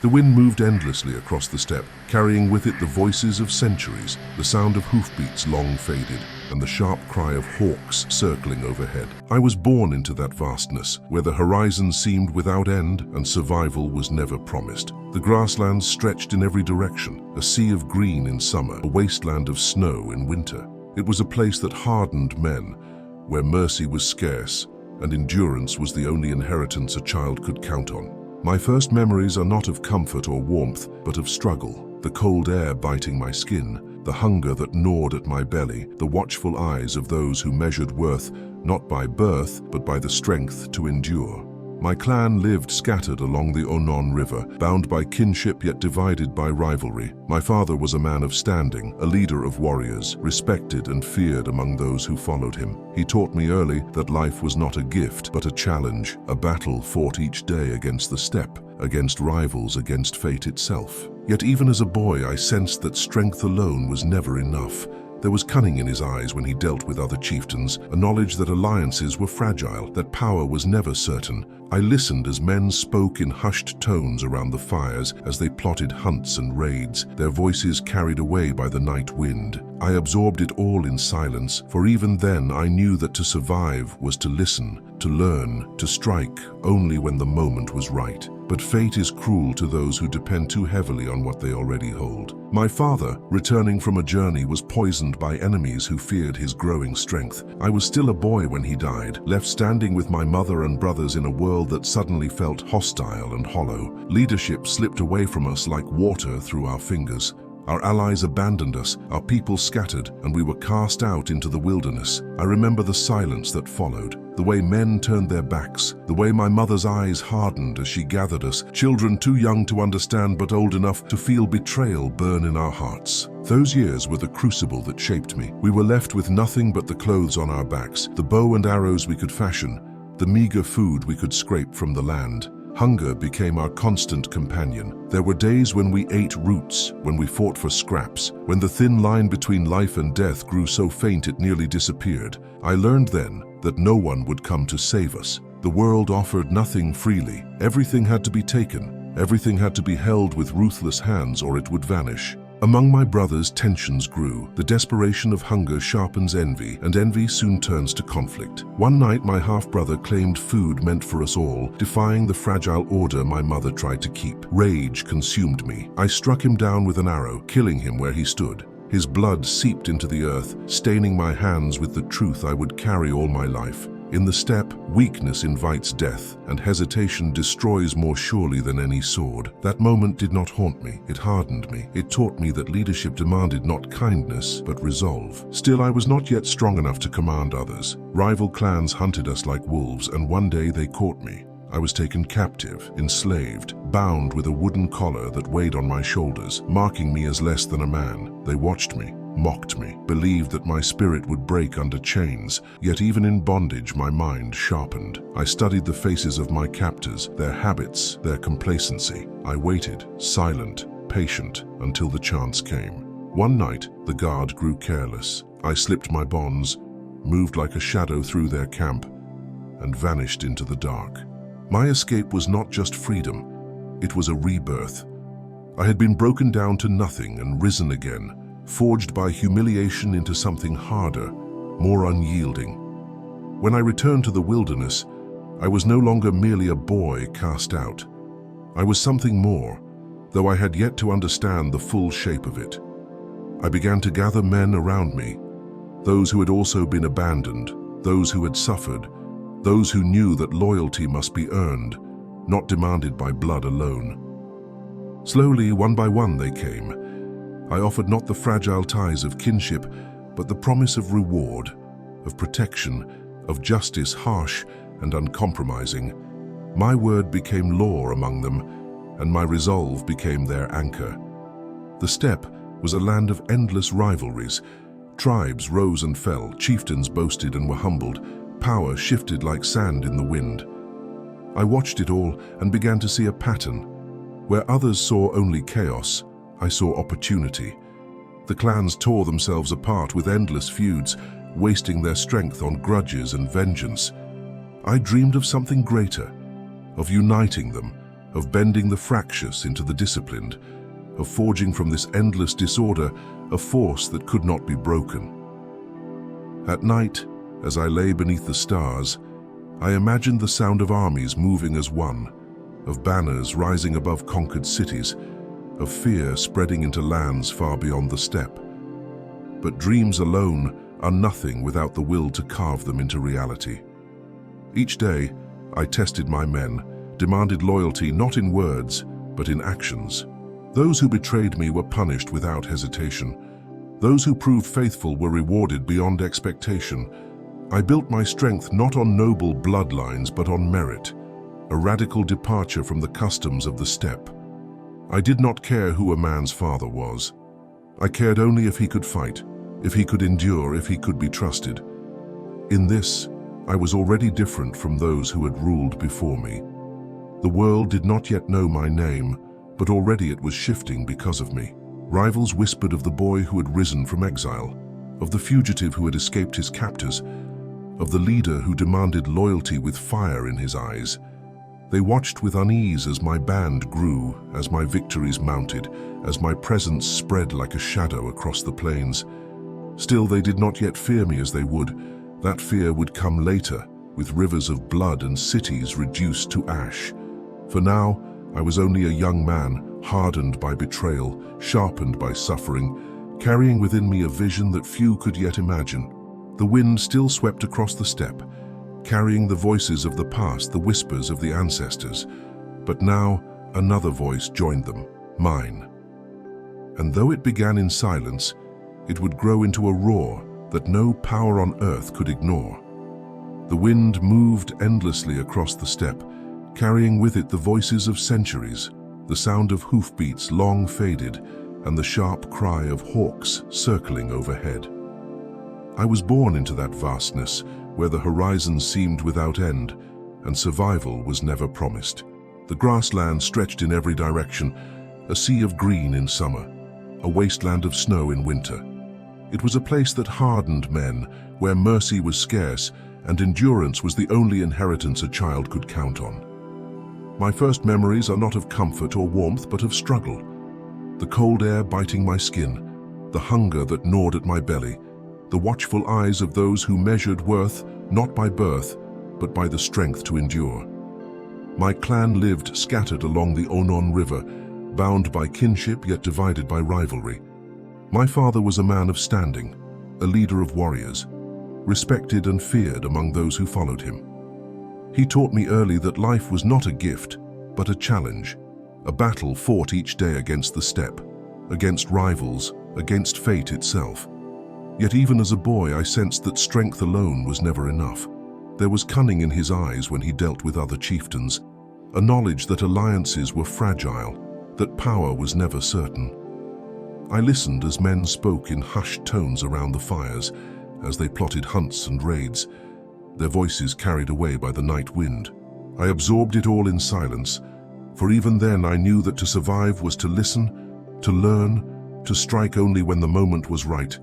The wind moved endlessly across the steppe, carrying with it the voices of centuries, the sound of hoofbeats long faded, and the sharp cry of hawks circling overhead. I was born into that vastness, where the horizon seemed without end and survival was never promised. The grasslands stretched in every direction, a sea of green in summer, a wasteland of snow in winter. It was a place that hardened men, where mercy was scarce and endurance was the only inheritance a child could count on. My first memories are not of comfort or warmth, but of struggle. The cold air biting my skin, the hunger that gnawed at my belly, the watchful eyes of those who measured worth not by birth, but by the strength to endure. My clan lived scattered along the Onon River, bound by kinship yet divided by rivalry. My father was a man of standing, a leader of warriors, respected and feared among those who followed him. He taught me early that life was not a gift, but a challenge, a battle fought each day against the steppe, against rivals, against fate itself. Yet even as a boy, I sensed that strength alone was never enough. There was cunning in his eyes when he dealt with other chieftains, a knowledge that alliances were fragile, that power was never certain. I listened as men spoke in hushed tones around the fires as they plotted hunts and raids, their voices carried away by the night wind. I absorbed it all in silence, for even then I knew that to survive was to listen, to learn, to strike only when the moment was right. But fate is cruel to those who depend too heavily on what they already hold. My father, returning from a journey, was poisoned by enemies who feared his growing strength. I was still a boy when he died, left standing with my mother and brothers in a world that suddenly felt hostile and hollow. Leadership slipped away from us like water through our fingers. Our allies abandoned us, our people scattered, and we were cast out into the wilderness. I remember the silence that followed, the way men turned their backs, the way my mother's eyes hardened as she gathered us, children too young to understand but old enough to feel betrayal burn in our hearts. Those years were the crucible that shaped me. We were left with nothing but the clothes on our backs, the bow and arrows we could fashion, the meager food we could scrape from the land. Hunger became our constant companion. There were days when we ate roots, when we fought for scraps, when the thin line between life and death grew so faint it nearly disappeared. I learned then that no one would come to save us. The world offered nothing freely. Everything had to be taken. Everything had to be held with ruthless hands or it would vanish. Among my brothers, tensions grew. The desperation of hunger sharpens envy, and envy soon turns to conflict. One night, my half-brother claimed food meant for us all, defying the fragile order my mother tried to keep. Rage consumed me. I struck him down with an arrow, killing him where he stood. His blood seeped into the earth, staining my hands with the truth I would carry all my life. In the steppe, weakness invites death, and hesitation destroys more surely than any sword. That moment did not haunt me, it hardened me. It taught me that leadership demanded not kindness, but resolve. Still, I was not yet strong enough to command others. Rival clans hunted us like wolves, and one day they caught me. I was taken captive, enslaved, bound with a wooden collar that weighed on my shoulders, marking me as less than a man. They watched me, mocked me, believed that my spirit would break under chains, yet even in bondage my mind sharpened. I studied the faces of my captors, their habits, their complacency. I waited, silent, patient, until the chance came. One night, the guard grew careless. I slipped my bonds, moved like a shadow through their camp, and vanished into the dark. My escape was not just freedom, it was a rebirth. I had been broken down to nothing and risen again, forged by humiliation into something harder, more unyielding. When I returned to the wilderness, I was no longer merely a boy cast out. I was something more, though I had yet to understand the full shape of it. I began to gather men around me, those who had also been abandoned, those who had suffered, those who knew that loyalty must be earned, not demanded by blood alone. Slowly, one by one, they came. I offered not the fragile ties of kinship, but the promise of reward, of protection, of justice harsh and uncompromising. My word became law among them, and my resolve became their anchor. The steppe was a land of endless rivalries. Tribes rose and fell, chieftains boasted and were humbled, power shifted like sand in the wind. I watched it all and began to see a pattern. Where others saw only chaos, I saw opportunity. The clans tore themselves apart with endless feuds, wasting their strength on grudges and vengeance. I dreamed of something greater, of uniting them, of bending the fractious into the disciplined, of forging from this endless disorder a force that could not be broken. At night, as I lay beneath the stars, I imagined the sound of armies moving as one, of banners rising above conquered cities, of fear spreading into lands far beyond the steppe. But dreams alone are nothing without the will to carve them into reality. Each day, I tested my men, demanded loyalty not in words, but in actions. Those who betrayed me were punished without hesitation. Those who proved faithful were rewarded beyond expectation. I built my strength not on noble bloodlines, but on merit, a radical departure from the customs of the steppe. I did not care who a man's father was. I cared only if he could fight, if he could endure, if he could be trusted. In this, I was already different from those who had ruled before me. The world did not yet know my name, but already it was shifting because of me. Rivals whispered of the boy who had risen from exile, of the fugitive who had escaped his captors, of the leader who demanded loyalty with fire in his eyes. They watched with unease as my band grew, as my victories mounted, as my presence spread like a shadow across the plains. Still, they did not yet fear me as they would. That fear would come later, with rivers of blood and cities reduced to ash. For now, I was only a young man, hardened by betrayal, sharpened by suffering, carrying within me a vision that few could yet imagine. The wind still swept across the steppe, carrying the voices of the past, the whispers of the ancestors. But now, another voice joined them, mine. And though it began in silence, it would grow into a roar that no power on earth could ignore. The wind moved endlessly across the steppe, carrying with it the voices of centuries, the sound of hoofbeats long faded, and the sharp cry of hawks circling overhead. I was born into that vastness, where the horizon seemed without end, and survival was never promised. The grassland stretched in every direction, a sea of green in summer, a wasteland of snow in winter. It was a place that hardened men, where mercy was scarce, and endurance was the only inheritance a child could count on. My first memories are not of comfort or warmth, but of struggle. The cold air biting my skin, the hunger that gnawed at my belly, the watchful eyes of those who measured worth not by birth, but by the strength to endure. My clan lived scattered along the Onon River, bound by kinship yet divided by rivalry. My father was a man of standing, a leader of warriors, respected and feared among those who followed him. He taught me early that life was not a gift, but a challenge, a battle fought each day against the steppe, against rivals, against fate itself. Yet even as a boy, I sensed that strength alone was never enough. There was cunning in his eyes when he dealt with other chieftains, a knowledge that alliances were fragile, that power was never certain. I listened as men spoke in hushed tones around the fires, as they plotted hunts and raids, their voices carried away by the night wind. I absorbed it all in silence, for even then I knew that to survive was to listen, to learn, to strike only when the moment was right.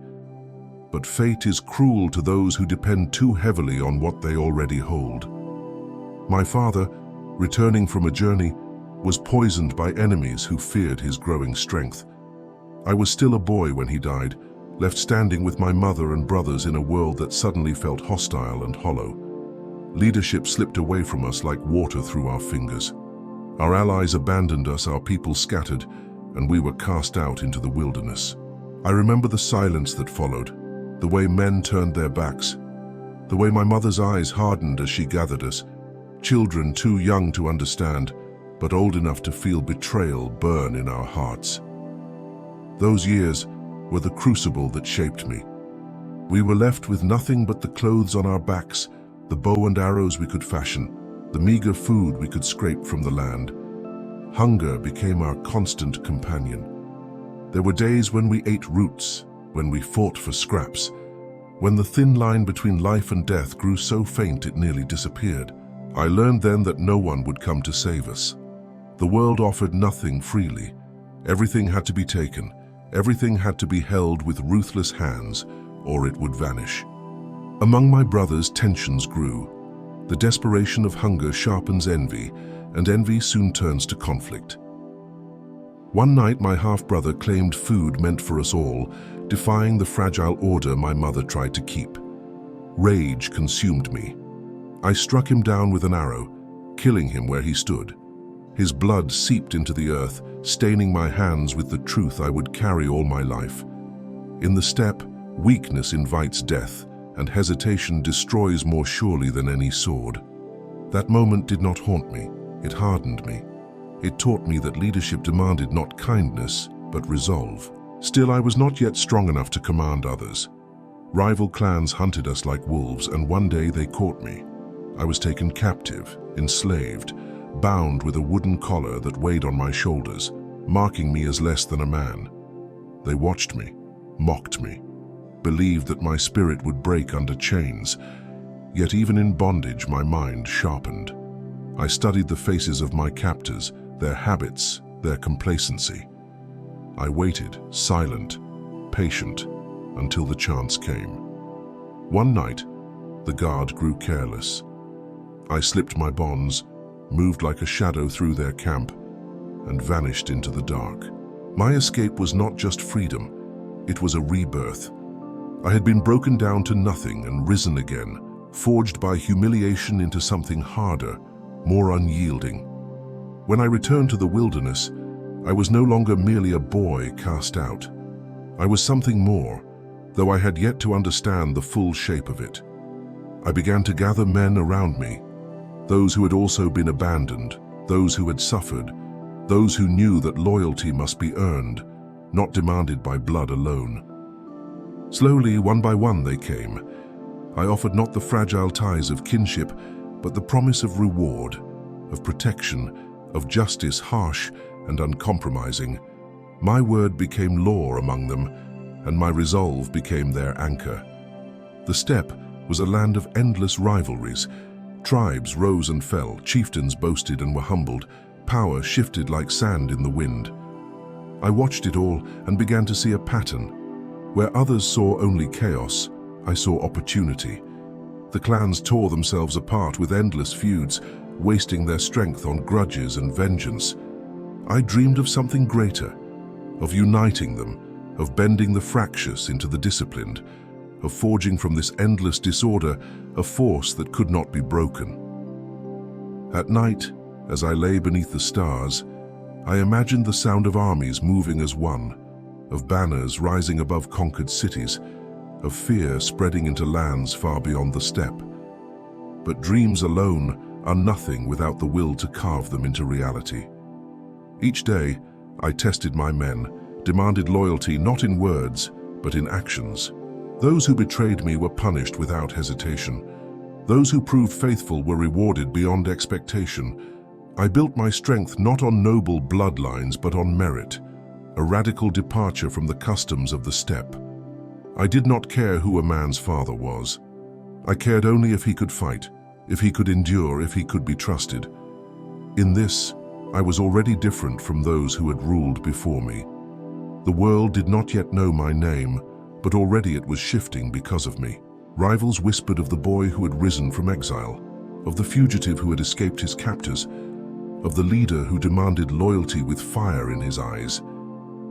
But fate is cruel to those who depend too heavily on what they already hold. My father, returning from a journey, was poisoned by enemies who feared his growing strength. I was still a boy when he died, left standing with my mother and brothers in a world that suddenly felt hostile and hollow. Leadership slipped away from us like water through our fingers. Our allies abandoned us, our people scattered, and we were cast out into the wilderness. I remember the silence that followed, the way men turned their backs, the way my mother's eyes hardened as she gathered us, children too young to understand, but old enough to feel betrayal burn in our hearts. Those years were the crucible that shaped me. We were left with nothing but the clothes on our backs, the bow and arrows we could fashion, the meager food we could scrape from the land. Hunger became our constant companion. There were days when we ate roots, when we fought for scraps, when the thin line between life and death grew so faint it nearly disappeared. I learned then that no one would come to save us. The world offered nothing freely. Everything had to be taken. Everything had to be held with ruthless hands, or it would vanish. Among my brothers, tensions grew. The desperation of hunger sharpens envy, and envy soon turns to conflict. One night, my half-brother claimed food meant for us all, defying the fragile order my mother tried to keep. Rage consumed me. I struck him down with an arrow, killing him where he stood. His blood seeped into the earth, staining my hands with the truth I would carry all my life. In the steppe, weakness invites death, and hesitation destroys more surely than any sword. That moment did not haunt me, it hardened me. It taught me that leadership demanded not kindness, but resolve. Still, I was not yet strong enough to command others. Rival clans hunted us like wolves, and one day they caught me. I was taken captive, enslaved, bound with a wooden collar that weighed on my shoulders, marking me as less than a man. They watched me, mocked me, believed that my spirit would break under chains. Yet even in bondage, my mind sharpened. I studied the faces of my captors, their habits, their complacency. I waited, silent, patient, until the chance came. One night, the guard grew careless. I slipped my bonds, moved like a shadow through their camp, and vanished into the dark. My escape was not just freedom, it was a rebirth. I had been broken down to nothing and risen again, forged by humiliation into something harder, more unyielding. When I returned to the wilderness, I was no longer merely a boy cast out. I was something more, though I had yet to understand the full shape of it. I began to gather men around me, those who had also been abandoned, those who had suffered, those who knew that loyalty must be earned, not demanded by blood alone. Slowly, one by one, they came. I offered not the fragile ties of kinship, but the promise of reward, of protection, of justice harsh and uncompromising. My word became law among them, and my resolve became their anchor. The steppe was a land of endless rivalries. Tribes rose and fell, chieftains boasted and were humbled, power shifted like sand in the wind. I watched it all and began to see a pattern. Where others saw only chaos, I saw opportunity. The clans tore themselves apart with endless feuds, wasting their strength on grudges and vengeance. I dreamed of something greater, of uniting them, of bending the fractious into the disciplined, of forging from this endless disorder a force that could not be broken. At night, as I lay beneath the stars, I imagined the sound of armies moving as one, of banners rising above conquered cities, of fear spreading into lands far beyond the steppe. But dreams alone are nothing without the will to carve them into reality. Each day, I tested my men, demanded loyalty not in words, but in actions. Those who betrayed me were punished without hesitation. Those who proved faithful were rewarded beyond expectation. I built my strength not on noble bloodlines, but on merit, a radical departure from the customs of the steppe. I did not care who a man's father was. I cared only if he could fight, if he could endure, if he could be trusted. In this, I was already different from those who had ruled before me. The world did not yet know my name, but already it was shifting because of me. Rivals whispered of the boy who had risen from exile, of the fugitive who had escaped his captors, of the leader who demanded loyalty with fire in his eyes.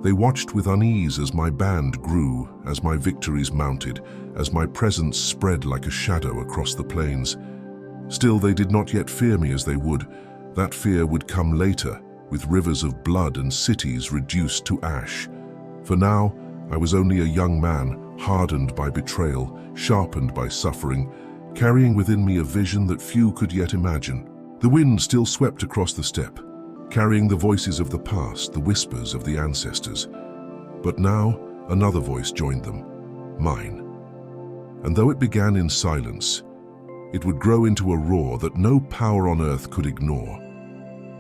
They watched with unease as my band grew, as my victories mounted, as my presence spread like a shadow across the plains. Still, they did not yet fear me as they would. That fear would come later, with rivers of blood and cities reduced to ash. For now, I was only a young man, hardened by betrayal, sharpened by suffering, carrying within me a vision that few could yet imagine. The wind still swept across the steppe, carrying the voices of the past, the whispers of the ancestors. But now, another voice joined them, mine. And though it began in silence, it would grow into a roar that no power on earth could ignore.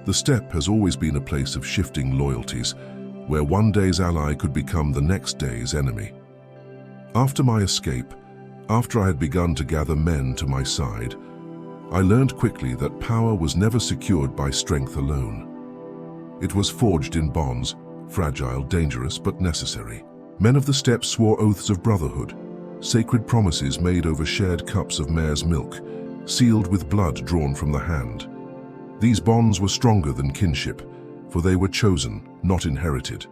The steppe has always been a place of shifting loyalties, where one day's ally could become the next day's enemy. After my escape, after I had begun to gather men to my side, I learned quickly that power was never secured by strength alone. It was forged in bonds, fragile, dangerous, but necessary. Men of the steppe swore oaths of brotherhood, sacred promises made over shared cups of mare's milk, sealed with blood drawn from the hand. These bonds were stronger than kinship, for they were chosen, not inherited.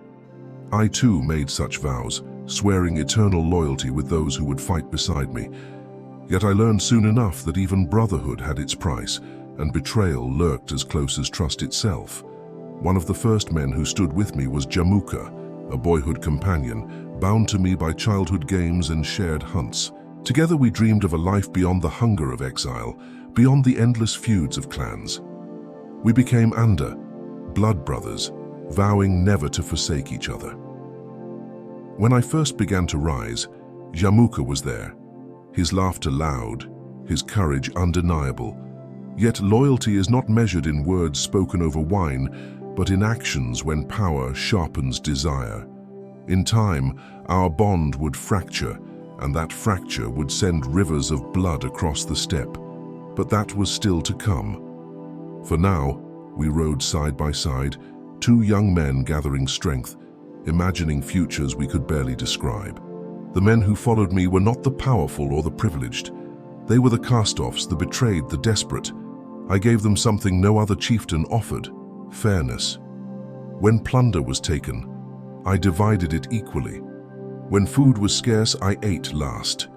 I too made such vows, swearing eternal loyalty with those who would fight beside me. Yet I learned soon enough that even brotherhood had its price, and betrayal lurked as close as trust itself. One of the first men who stood with me was Jamuka, a boyhood companion, bound to me by childhood games and shared hunts. Together we dreamed of a life beyond the hunger of exile, beyond the endless feuds of clans. We became Anda, blood brothers, vowing never to forsake each other. When I first began to rise, Jamuka was there, his laughter loud, his courage undeniable. Yet loyalty is not measured in words spoken over wine, but in actions when power sharpens desire. In time, our bond would fracture, and that fracture would send rivers of blood across the steppe. But that was still to come. For now, we rode side by side, two young men gathering strength, imagining futures we could barely describe. The men who followed me were not the powerful or the privileged. They were the cast-offs, the betrayed, the desperate. I gave them something no other chieftain offered: fairness. When plunder was taken, I divided it equally. When food was scarce, I ate last.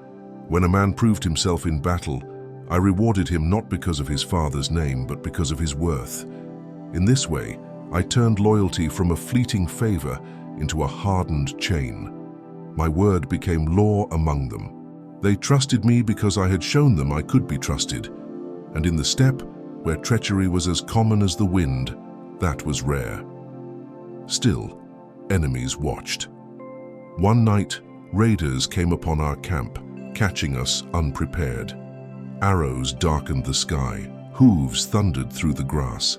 When a man proved himself in battle, I rewarded him not because of his father's name, but because of his worth. In this way, I turned loyalty from a fleeting favor into a hardened chain. My word became law among them. They trusted me because I had shown them I could be trusted. And in the steppe, where treachery was as common as the wind, that was rare. Still, enemies watched. One night, raiders came upon our camp, catching us unprepared. Arrows darkened the sky, hooves thundered through the grass.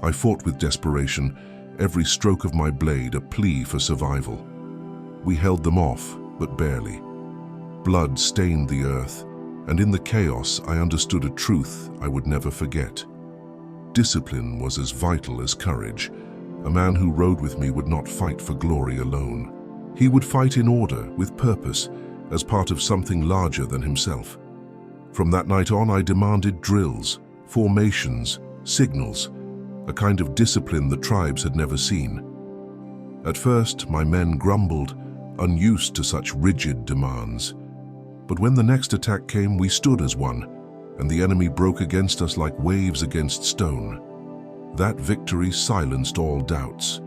I fought with desperation, every stroke of my blade a plea for survival. We held them off, but barely. Blood stained the earth, and in the chaos I understood a truth I would never forget. Discipline was as vital as courage. A man who rode with me would not fight for glory alone. He would fight in order, with purpose, as part of something larger than himself. From that night on, I demanded drills, formations, signals, a kind of discipline the tribes had never seen. At first, my men grumbled, unused to such rigid demands. But when the next attack came, we stood as one, and the enemy broke against us like waves against stone. That victory silenced all doubts.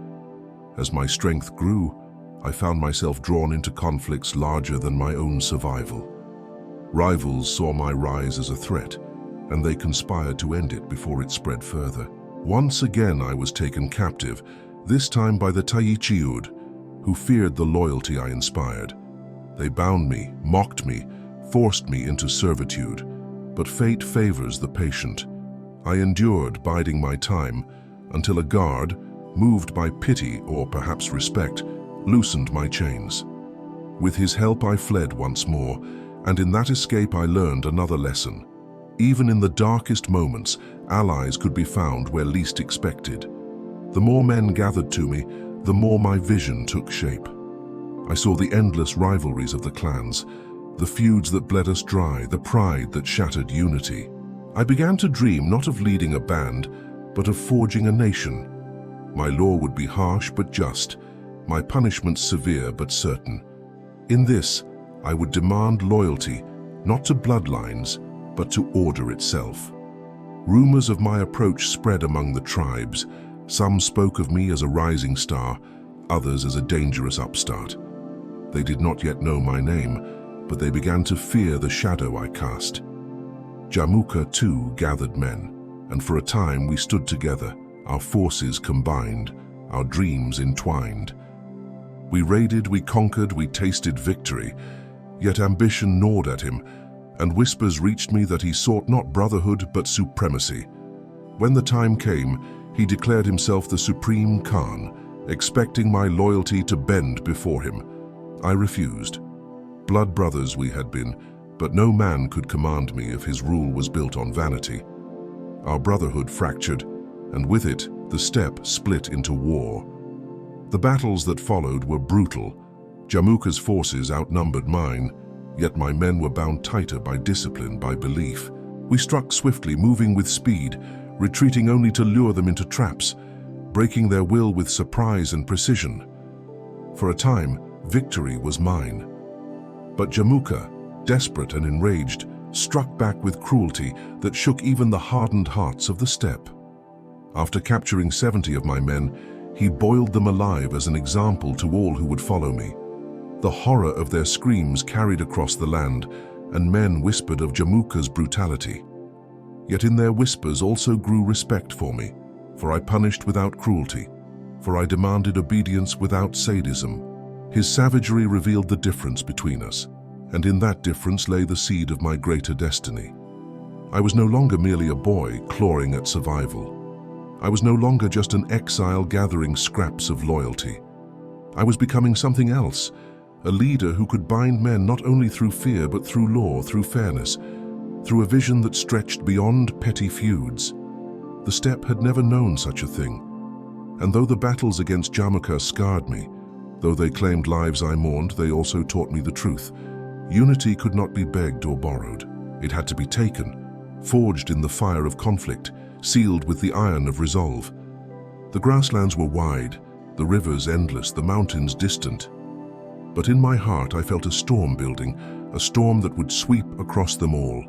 As my strength grew, I found myself drawn into conflicts larger than my own survival. Rivals saw my rise as a threat, and they conspired to end it before it spread further. Once again I was taken captive, this time by the Taichiud, who feared the loyalty I inspired. They bound me, mocked me, forced me into servitude. But fate favors the patient. I endured, biding my time, until a guard, moved by pity or perhaps respect, loosened my chains. With his help I fled once more, and in that escape I learned another lesson. Even in the darkest moments, allies could be found where least expected. The more men gathered to me, the more my vision took shape. I saw the endless rivalries of the clans, the feuds that bled us dry, the pride that shattered unity. I began to dream not of leading a band, but of forging a nation. My law would be harsh but just, my punishments severe but certain. In this, I would demand loyalty, not to bloodlines, but to order itself. Rumors of my approach spread among the tribes. Some spoke of me as a rising star, others as a dangerous upstart. They did not yet know my name, but they began to fear the shadow I cast. Jamuka too gathered men, and for a time we stood together, our forces combined, our dreams entwined. We raided, we conquered, we tasted victory, yet ambition gnawed at him, and whispers reached me that he sought not brotherhood but supremacy. When the time came, he declared himself the Supreme Khan, expecting my loyalty to bend before him. I refused. Blood brothers we had been, but no man could command me if his rule was built on vanity. Our brotherhood fractured, and with it, the steppe split into war. The battles that followed were brutal. Jamuka's forces outnumbered mine, yet my men were bound tighter by discipline, by belief. We struck swiftly, moving with speed, retreating only to lure them into traps, breaking their will with surprise and precision. For a time, victory was mine. But Jamuka, desperate and enraged, struck back with cruelty that shook even the hardened hearts of the steppe. After capturing 70 of my men, he boiled them alive as an example to all who would follow me. The horror of their screams carried across the land, and men whispered of Jamuka's brutality. Yet in their whispers also grew respect for me, for I punished without cruelty, for I demanded obedience without sadism. His savagery revealed the difference between us, and in that difference lay the seed of my greater destiny. I was no longer merely a boy clawing at survival. I was no longer just an exile gathering scraps of loyalty. I was becoming something else, a leader who could bind men not only through fear but through law, through fairness, through a vision that stretched beyond petty feuds. The steppe had never known such a thing, and though the battles against Jamuka scarred me, though they claimed lives I mourned, they also taught me the truth. Unity could not be begged or borrowed. It had to be taken, forged in the fire of conflict, sealed with the iron of resolve. The grasslands were wide, the rivers endless, the mountains distant. But in my heart I felt a storm building, a storm that would sweep across them all.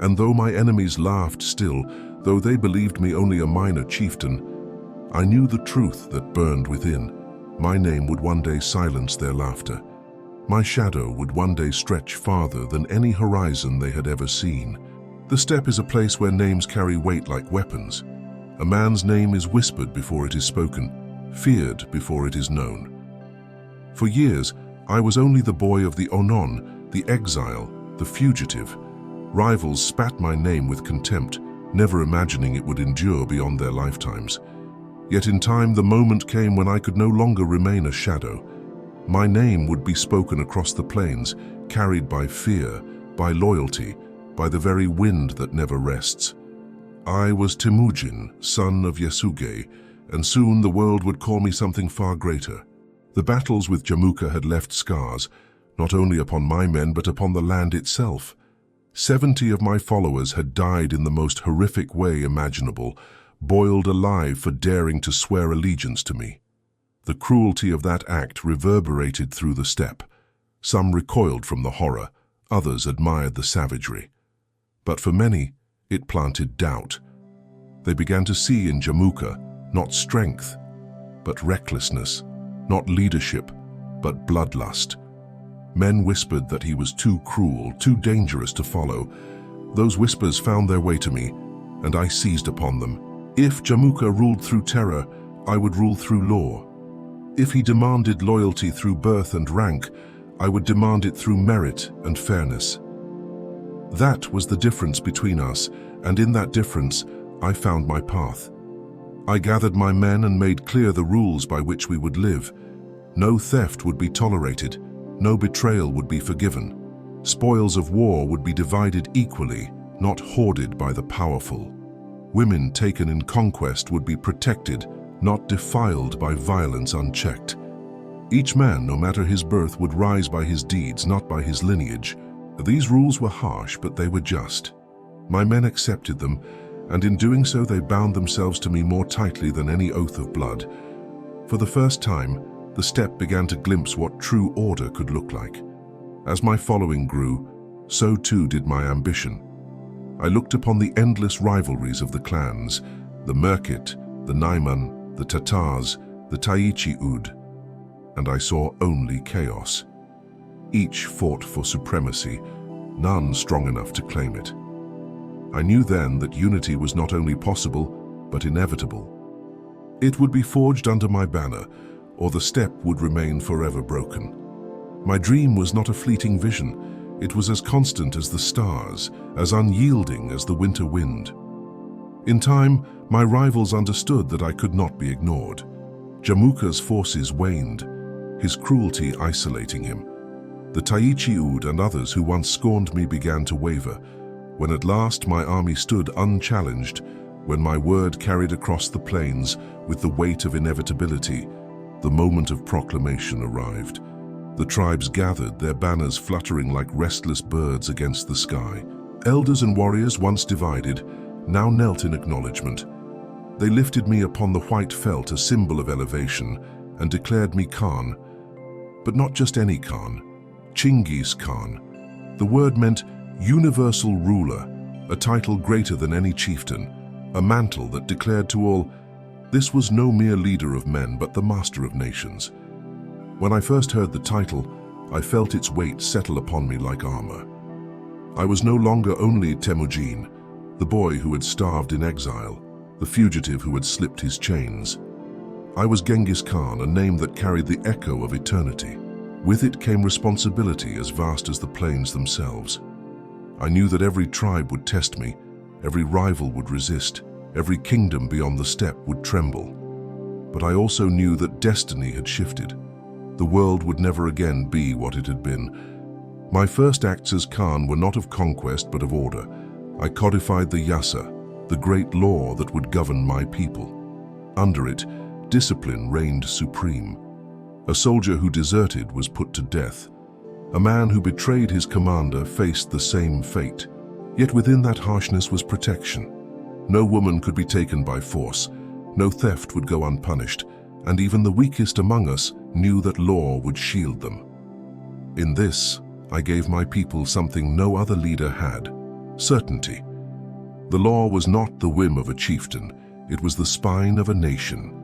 And though my enemies laughed still, though they believed me only a minor chieftain, I knew the truth that burned within. My name would one day silence their laughter. My shadow would one day stretch farther than any horizon they had ever seen. The steppe is a place where names carry weight like weapons. A man's name is whispered before it is spoken, feared before it is known. For years, I was only the boy of the Onon, the exile, the fugitive. Rivals spat my name with contempt, never imagining it would endure beyond their lifetimes. Yet in time, the moment came when I could no longer remain a shadow. My name would be spoken across the plains, carried by fear, by loyalty, by the very wind that never rests. I was Temujin, son of Yasuge, and soon the world would call me something far greater. The battles with Jamuka had left scars, not only upon my men but upon the land itself. 70 of my followers had died in the most horrific way imaginable, boiled alive for daring to swear allegiance to me. The cruelty of that act reverberated through the steppe. Some recoiled from the horror, others admired the savagery. But for many, it planted doubt. They began to see in Jamuka not strength, but recklessness, not leadership, but bloodlust. Men whispered that he was too cruel, too dangerous to follow. Those whispers found their way to me, and I seized upon them. If Jamuka ruled through terror, I would rule through law. If he demanded loyalty through birth and rank, I would demand it through merit and fairness. That was the difference between us, and in that difference, I found my path. I gathered my men and made clear the rules by which we would live. No theft would be tolerated, no betrayal would be forgiven. Spoils of war would be divided equally, not hoarded by the powerful. Women taken in conquest would be protected, not defiled by violence unchecked. Each man, no matter his birth, would rise by his deeds, not by his lineage. These rules were harsh, but they were just. My men accepted them, and in doing so they bound themselves to me more tightly than any oath of blood. For the first time, the steppe began to glimpse what true order could look like. As my following grew, so too did my ambition. I looked upon the endless rivalries of the clans, the Merkit, the Naiman, the Tatars, the Taichi-ud, and I saw only chaos. Each fought for supremacy, none strong enough to claim it. I knew then that unity was not only possible, but inevitable. It would be forged under my banner, or the steppe would remain forever broken. My dream was not a fleeting vision. It was as constant as the stars, as unyielding as the winter wind. In time, my rivals understood that I could not be ignored. Jamuka's forces waned, his cruelty isolating him. The Taichi-ud and others who once scorned me began to waver, when at last my army stood unchallenged, when my word carried across the plains with the weight of inevitability. The moment of proclamation arrived. The tribes gathered, their banners fluttering like restless birds against the sky. Elders and warriors, once divided, now knelt in acknowledgement. They lifted me upon the white felt, a symbol of elevation, and declared me Khan. But not just any Khan, Genghis Khan. The word meant universal ruler, a title greater than any chieftain, a mantle that declared to all, this was no mere leader of men but the master of nations. When I first heard the title, I felt its weight settle upon me like armor. I was no longer only Temujin, the boy who had starved in exile, the fugitive who had slipped his chains. I was Genghis Khan, a name that carried the echo of eternity. With it came responsibility as vast as the plains themselves. I knew that every tribe would test me, every rival would resist, every kingdom beyond the steppe would tremble. But I also knew that destiny had shifted. The world would never again be what it had been. My first acts as Khan were not of conquest but of order. I codified the Yassa, the great law that would govern my people. Under it, discipline reigned supreme. A soldier who deserted was put to death. A man who betrayed his commander faced the same fate. Yet within that harshness was protection. No woman could be taken by force, no theft would go unpunished, and even the weakest among us knew that law would shield them. In this, I gave my people something no other leader had: certainty. The law was not the whim of a chieftain, it was the spine of a nation.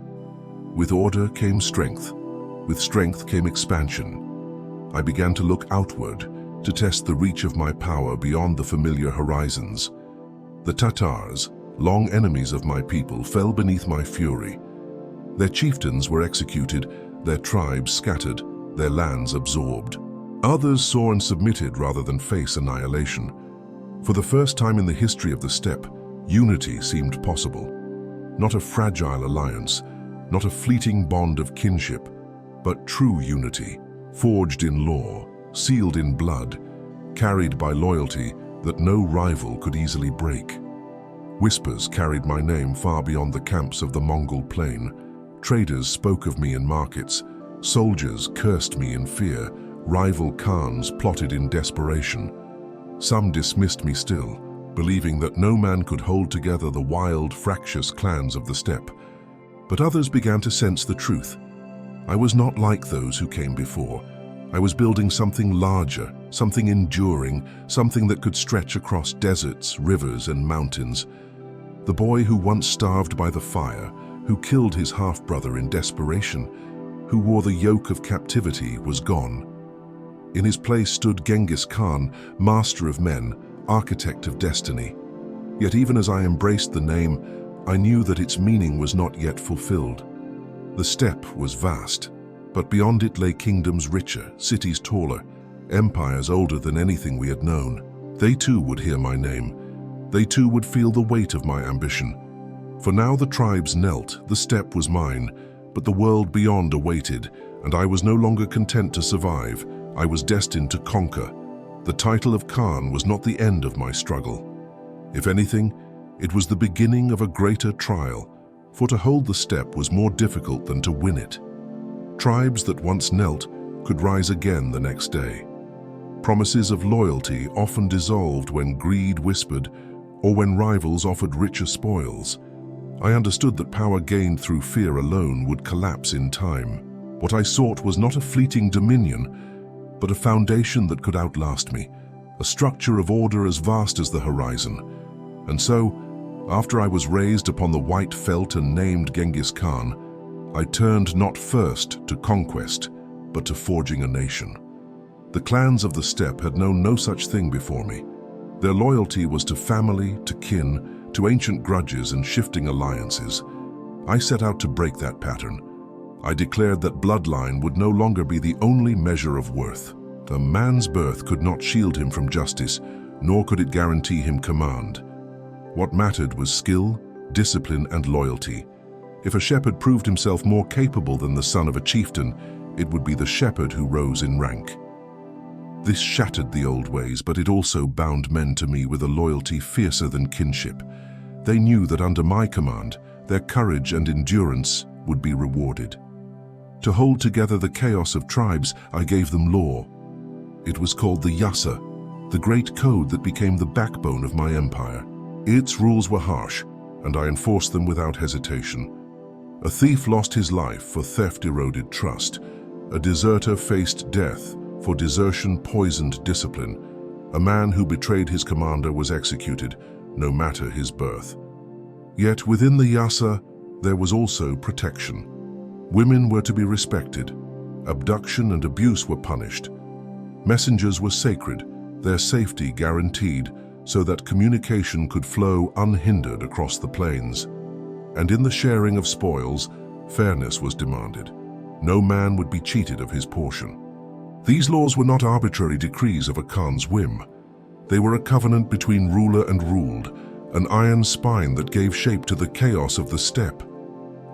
With order came strength, with strength came expansion. I began to look outward, to test the reach of my power beyond the familiar horizons. The Tatars, long enemies of my people, fell beneath my fury. Their chieftains were executed, their tribes scattered, their lands absorbed. Others saw and submitted rather than face annihilation. For the first time in the history of the steppe, unity seemed possible. Not a fragile alliance, not a fleeting bond of kinship, but true unity, forged in law, sealed in blood, carried by loyalty that no rival could easily break. Whispers carried my name far beyond the camps of the Mongol plain. Traders spoke of me in markets, soldiers cursed me in fear, rival Khans plotted in desperation. Some dismissed me still, believing that no man could hold together the wild, fractious clans of the steppe. But others began to sense the truth. I was not like those who came before. I was building something larger, something enduring, something that could stretch across deserts, rivers, and mountains. The boy who once starved by the fire, who killed his half-brother in desperation, who wore the yoke of captivity, was gone. In his place stood Genghis Khan, master of men, architect of destiny. Yet even as I embraced the name, I knew that its meaning was not yet fulfilled. The steppe was vast, but beyond it lay kingdoms richer, cities taller, empires older than anything we had known. They too would hear my name. They too would feel the weight of my ambition. For now the tribes knelt, the steppe was mine, but the world beyond awaited, and I was no longer content to survive. I was destined to conquer. The title of Khan was not the end of my struggle. If anything, it was the beginning of a greater trial, for to hold the steppe was more difficult than to win it. Tribes that once knelt could rise again the next day. Promises of loyalty often dissolved when greed whispered, or when rivals offered richer spoils. I understood that power gained through fear alone would collapse in time. What I sought was not a fleeting dominion, but a foundation that could outlast me, a structure of order as vast as the horizon. And so, after I was raised upon the white felt and named Genghis Khan, I turned not first to conquest, but to forging a nation. The clans of the steppe had known no such thing before me. Their loyalty was to family, to kin, to ancient grudges and shifting alliances. I set out to break that pattern. I declared that bloodline would no longer be the only measure of worth. A man's birth could not shield him from justice, nor could it guarantee him command. What mattered was skill, discipline, and loyalty. If a shepherd proved himself more capable than the son of a chieftain, it would be the shepherd who rose in rank. This shattered the old ways, but it also bound men to me with a loyalty fiercer than kinship. They knew that under my command, their courage and endurance would be rewarded. To hold together the chaos of tribes, I gave them law. It was called the Yassa, the great code that became the backbone of my empire. Its rules were harsh, and I enforced them without hesitation. A thief lost his life for theft eroded trust. A deserter faced death for desertion poisoned discipline. A man who betrayed his commander was executed, no matter his birth. Yet within the Yassa, there was also protection. Women were to be respected. Abduction and abuse were punished. Messengers were sacred, their safety guaranteed, so that communication could flow unhindered across the plains. And in the sharing of spoils, fairness was demanded. No man would be cheated of his portion. These laws were not arbitrary decrees of a Khan's whim. They were a covenant between ruler and ruled, an iron spine that gave shape to the chaos of the steppe.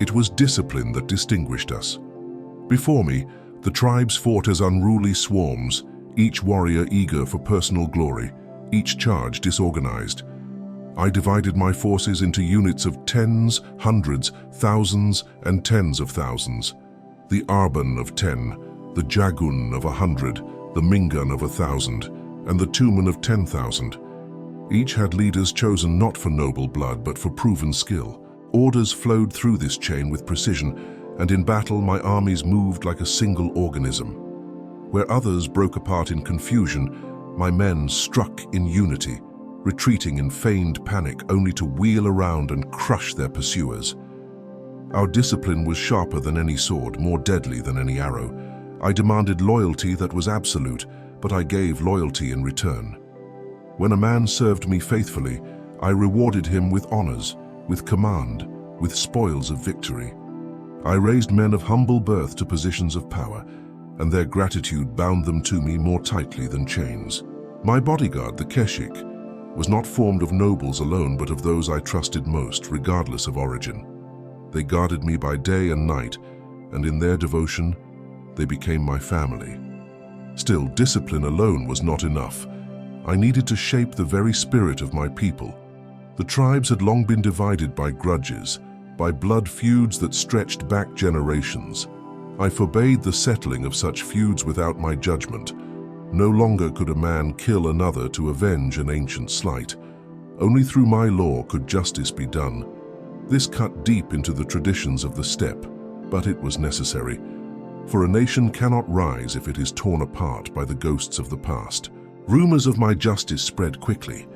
It was discipline that distinguished us. Before me, the tribes fought as unruly swarms, each warrior eager for personal glory, each charge disorganized. I divided my forces into units of tens, hundreds, thousands, and tens of thousands. The Arban of 10, the Jagun of 100, the Mingun of 1,000, and the Tumen of 10,000. Each had leaders chosen not for noble blood, but for proven skill. Orders flowed through this chain with precision, and in battle my armies moved like a single organism. Where others broke apart in confusion, my men struck in unity, retreating in feigned panic only to wheel around and crush their pursuers. Our discipline was sharper than any sword, more deadly than any arrow. I demanded loyalty that was absolute, but I gave loyalty in return. When a man served me faithfully, I rewarded him with honors, with command, with spoils of victory. I raised men of humble birth to positions of power, and their gratitude bound them to me more tightly than chains. My bodyguard, the Keshik, was not formed of nobles alone, but of those I trusted most, regardless of origin. They guarded me by day and night, and in their devotion, they became my family. Still, discipline alone was not enough. I needed to shape the very spirit of my people. The tribes had long been divided by grudges, by blood feuds that stretched back generations. I forbade the settling of such feuds without my judgment. No longer could a man kill another to avenge an ancient slight. Only through my law could justice be done. This cut deep into the traditions of the steppe, but it was necessary. For a nation cannot rise if it is torn apart by the ghosts of the past. Rumors of my justice spread quickly.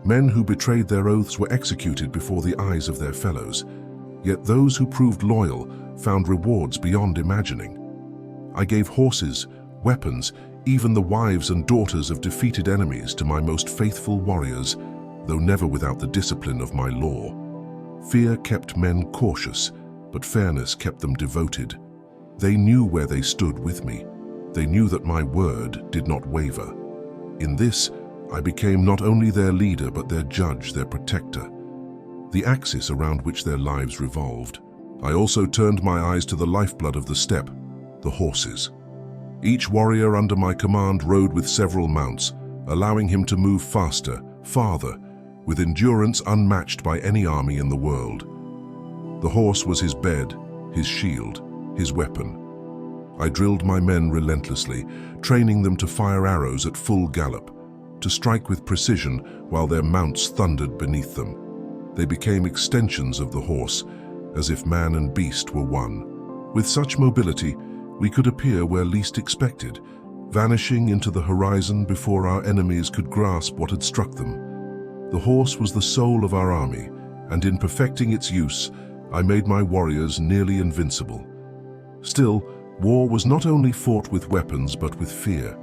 Men who betrayed their oaths were executed before the eyes of their fellows. Yet those who proved loyal found rewards beyond imagining. I gave horses, weapons, even the wives and daughters of defeated enemies to my most faithful warriors, though never without the discipline of my law. Fear kept men cautious, but fairness kept them devoted. They knew where they stood with me. They knew that my word did not waver. In this, I became not only their leader, but their judge, their protector, the axis around which their lives revolved. I also turned my eyes to the lifeblood of the steppe, the horses. Each warrior under my command rode with several mounts, allowing him to move faster, farther, with endurance unmatched by any army in the world. The horse was his bed, his shield, his weapon. I drilled my men relentlessly, training them to fire arrows at full gallop, to strike with precision while their mounts thundered beneath them. They became extensions of the horse, as if man and beast were one. With such mobility, we could appear where least expected, vanishing into the horizon before our enemies could grasp what had struck them. The horse was the soul of our army, and in perfecting its use, I made my warriors nearly invincible. Still, war was not only fought with weapons but with fear.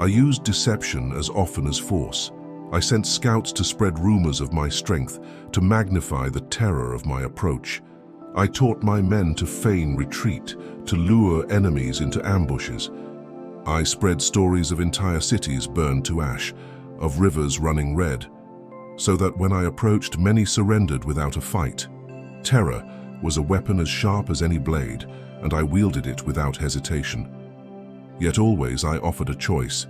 I used deception as often as force. I sent scouts to spread rumors of my strength, to magnify the terror of my approach. I taught my men to feign retreat, to lure enemies into ambushes. I spread stories of entire cities burned to ash, of rivers running red, so that when I approached, many surrendered without a fight. Terror was a weapon as sharp as any blade, and I wielded it without hesitation. Yet always I offered a choice: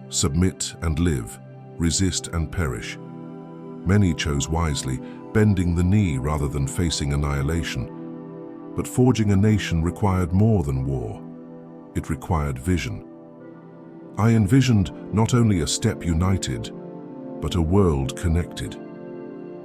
submit and live, resist and perish. Many chose wisely, bending the knee rather than facing annihilation. But forging a nation required more than war. It required vision. I envisioned not only a steppe united, but a world connected.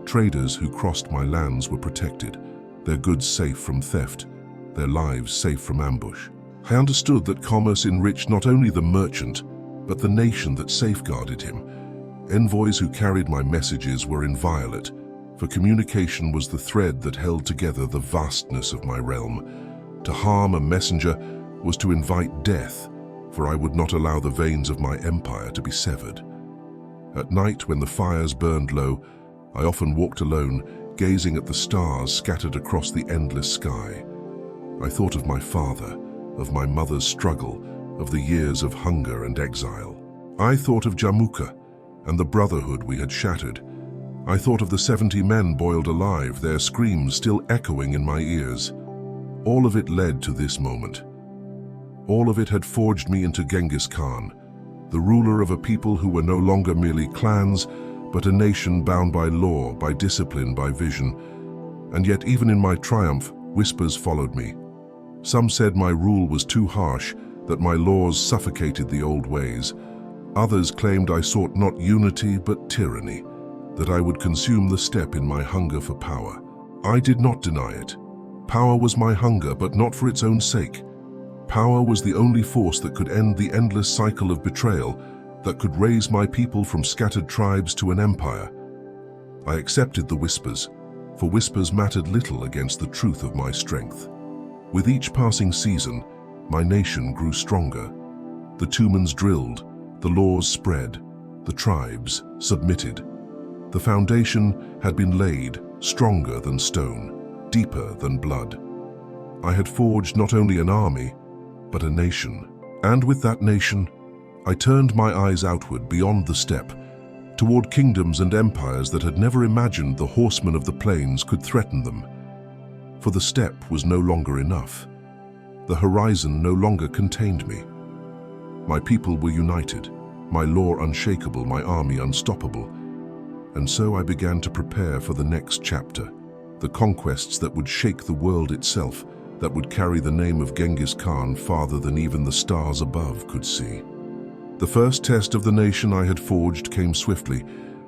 Traders who crossed my lands were protected, their goods safe from theft, their lives safe from ambush. I understood that commerce enriched not only the merchant, but the nation that safeguarded him. Envoys who carried my messages were inviolate, for communication was the thread that held together the vastness of my realm. To harm a messenger was to invite death, for I would not allow the veins of my empire to be severed. At night, when the fires burned low, I often walked alone, gazing at the stars scattered across the endless sky. I thought of my father, of my mother's struggle, of the years of hunger and exile. I thought of Jamukha and the brotherhood we had shattered. I thought of the 70 men boiled alive, their screams still echoing in my ears. All of it led to this moment. All of it had forged me into Genghis Khan, the ruler of a people who were no longer merely clans, but a nation bound by law, by discipline, by vision. And yet, even in my triumph, whispers followed me. Some said my rule was too harsh, that my laws suffocated the old ways. Others claimed I sought not unity but tyranny, that I would consume the steppe in my hunger for power. I did not deny it. Power was my hunger, but not for its own sake. Power was the only force that could end the endless cycle of betrayal, that could raise my people from scattered tribes to an empire. I accepted the whispers, for whispers mattered little against the truth of my strength. With each passing season, my nation grew stronger. The tumens drilled, the laws spread, the tribes submitted. The foundation had been laid, stronger than stone, deeper than blood. I had forged not only an army, but a nation. And with that nation, I turned my eyes outward beyond the steppe, toward kingdoms and empires that had never imagined the horsemen of the plains could threaten them. For the steppe was no longer enough. The horizon no longer contained me. My people were united, my law unshakable, my army unstoppable. And so I began to prepare for the next chapter, the conquests that would shake the world itself, that would carry the name of Genghis Khan farther than even the stars above could see. The first test of the nation I had forged came swiftly,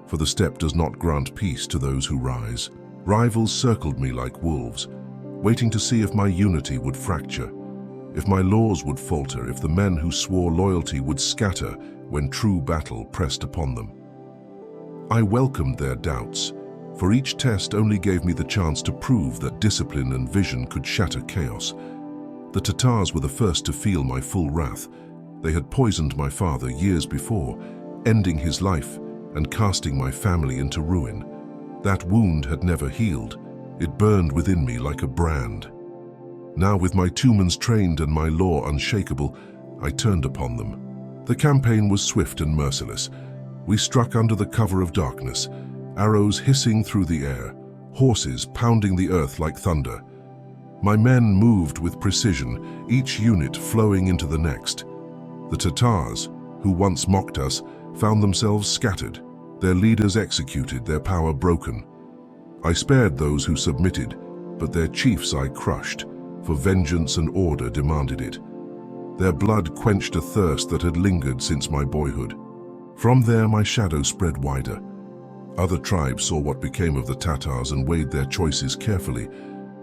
for the steppe does not grant peace to those who rise. Rivals circled me like wolves, waiting to see if my unity would fracture, if my laws would falter, if the men who swore loyalty would scatter when true battle pressed upon them. I welcomed their doubts, for each test only gave me the chance to prove that discipline and vision could shatter chaos. The Tatars were the first to feel my full wrath. They had poisoned my father years before, ending his life and casting my family into ruin. That wound had never healed. It burned within me like a brand. Now, with my tumens trained and my law unshakable, I turned upon them. The campaign was swift and merciless. We struck under the cover of darkness, arrows hissing through the air, horses pounding the earth like thunder. My men moved with precision, each unit flowing into the next. The Tatars, who once mocked us, found themselves scattered, their leaders executed, their power broken. I spared those who submitted, but their chiefs I crushed, for vengeance and order demanded it. Their blood quenched a thirst that had lingered since my boyhood. From there my shadow spread wider. Other tribes saw what became of the Tatars and weighed their choices carefully.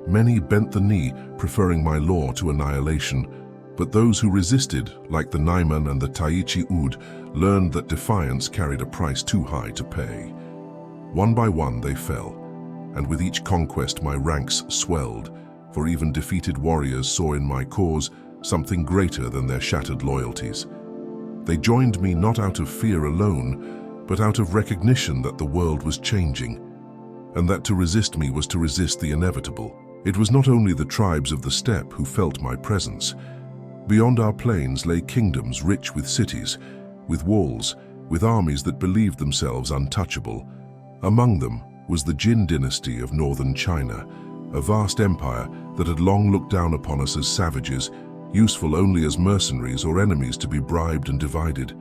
Many bent the knee, preferring my law to annihilation, but those who resisted, like the Naiman and the Taichi Ud, learned that defiance carried a price too high to pay. One by one they fell, and with each conquest my ranks swelled, for even defeated warriors saw in my cause something greater than their shattered loyalties. They joined me not out of fear alone, but out of recognition that the world was changing, and that to resist me was to resist the inevitable. It was not only the tribes of the steppe who felt my presence. Beyond our plains lay kingdoms rich with cities, with walls, with armies that believed themselves untouchable. Among them was the Jin dynasty of northern China, a vast empire that had long looked down upon us as savages, useful only as mercenaries or enemies to be bribed and divided.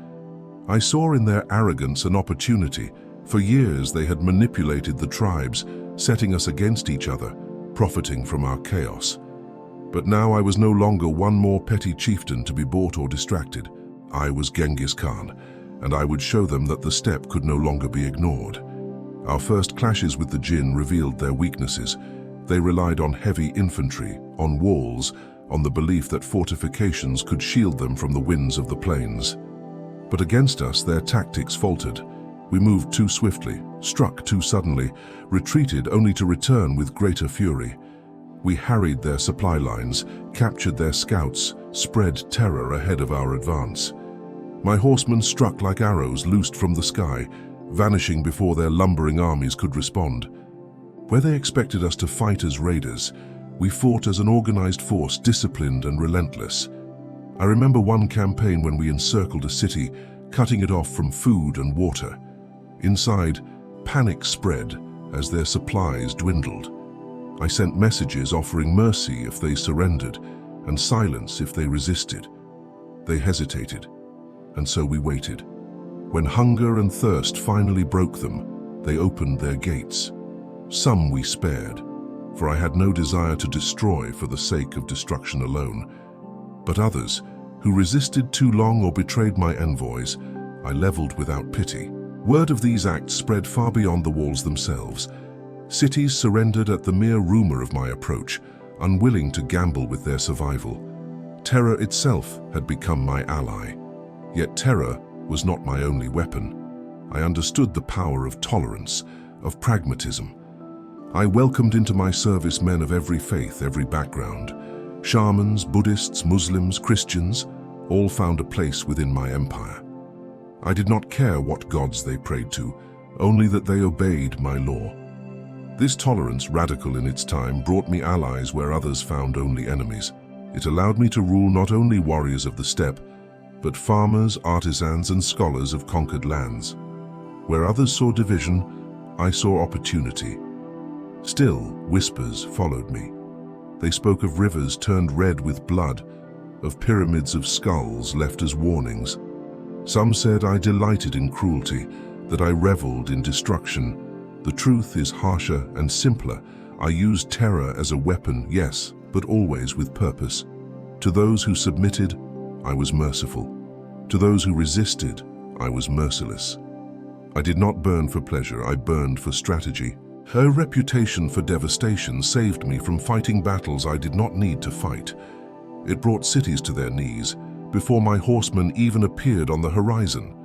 I saw in their arrogance an opportunity. For years they had manipulated the tribes, setting us against each other, profiting from our chaos. But now I was no longer one more petty chieftain to be bought or distracted. I was Genghis Khan, and I would show them that the steppe could no longer be ignored. Our first clashes with the Jinn revealed their weaknesses. They relied on heavy infantry, on walls, on the belief that fortifications could shield them from the winds of the plains. But against us, their tactics faltered. We moved too swiftly, struck too suddenly, retreated only to return with greater fury. We harried their supply lines, captured their scouts, spread terror ahead of our advance. My horsemen struck like arrows loosed from the sky, vanishing before their lumbering armies could respond. Where they expected us to fight as raiders, we fought as an organized force, disciplined and relentless. I remember one campaign when we encircled a city, cutting it off from food and water. Inside, panic spread as their supplies dwindled. I sent messages offering mercy if they surrendered and silence if they resisted. They hesitated, and so we waited. When hunger and thirst finally broke them, they opened their gates. Some we spared, for I had no desire to destroy for the sake of destruction alone. But others, who resisted too long or betrayed my envoys, I leveled without pity. Word of these acts spread far beyond the walls themselves. Cities surrendered at the mere rumor of my approach, unwilling to gamble with their survival. Terror itself had become my ally. Yet terror was not my only weapon. I understood the power of tolerance, of pragmatism. I welcomed into my service men of every faith, every background. Shamans, Buddhists, Muslims, Christians, all found a place within my empire. I did not care what gods they prayed to, only that they obeyed my law. This tolerance, radical in its time, brought me allies where others found only enemies. It allowed me to rule not only warriors of the steppe, but farmers, artisans, and scholars of conquered lands. Where others saw division, I saw opportunity. Still, whispers followed me. They spoke of rivers turned red with blood, of pyramids of skulls left as warnings. Some said I delighted in cruelty, that I reveled in destruction. The truth is harsher and simpler. I used terror as a weapon, yes, but always with purpose. To those who submitted, I was merciful. To those who resisted, I was merciless. I did not burn for pleasure, I burned for strategy. Her reputation for devastation saved me from fighting battles I did not need to fight. It brought cities to their knees, before my horsemen even appeared on the horizon.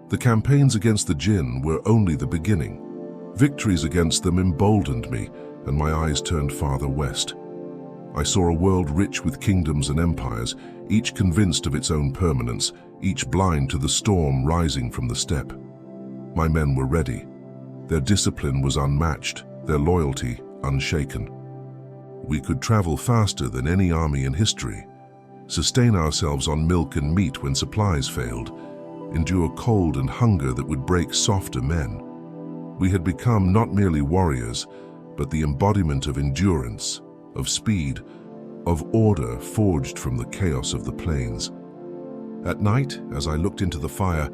The campaigns against the Jinn were only the beginning. Victories against them emboldened me, and my eyes turned farther west. I saw a world rich with kingdoms and empires, each convinced of its own permanence, each blind to the storm rising from the steppe. My men were ready. Their discipline was unmatched, their loyalty unshaken. We could travel faster than any army in history, sustain ourselves on milk and meat when supplies failed, endure cold and hunger that would break softer men. We had become not merely warriors, but the embodiment of endurance, of speed, of order forged from the chaos of the plains. At night, as I looked into the fire,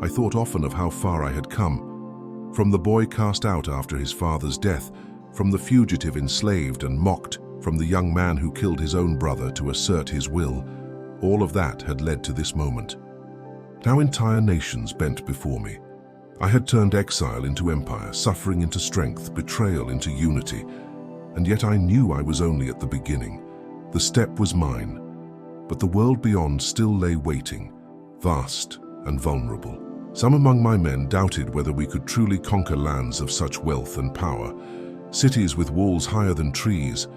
I thought often of how far I had come. From the boy cast out after his father's death, from the fugitive enslaved and mocked, from the young man who killed his own brother to assert his will, all of that had led to this moment. Now entire nations bent before me. I had turned exile into empire, suffering into strength, betrayal into unity. And yet I knew I was only at the beginning. The steppe was mine, but the world beyond still lay waiting, vast and vulnerable. Some among my men doubted whether we could truly conquer lands of such wealth and power, cities with walls higher than trees,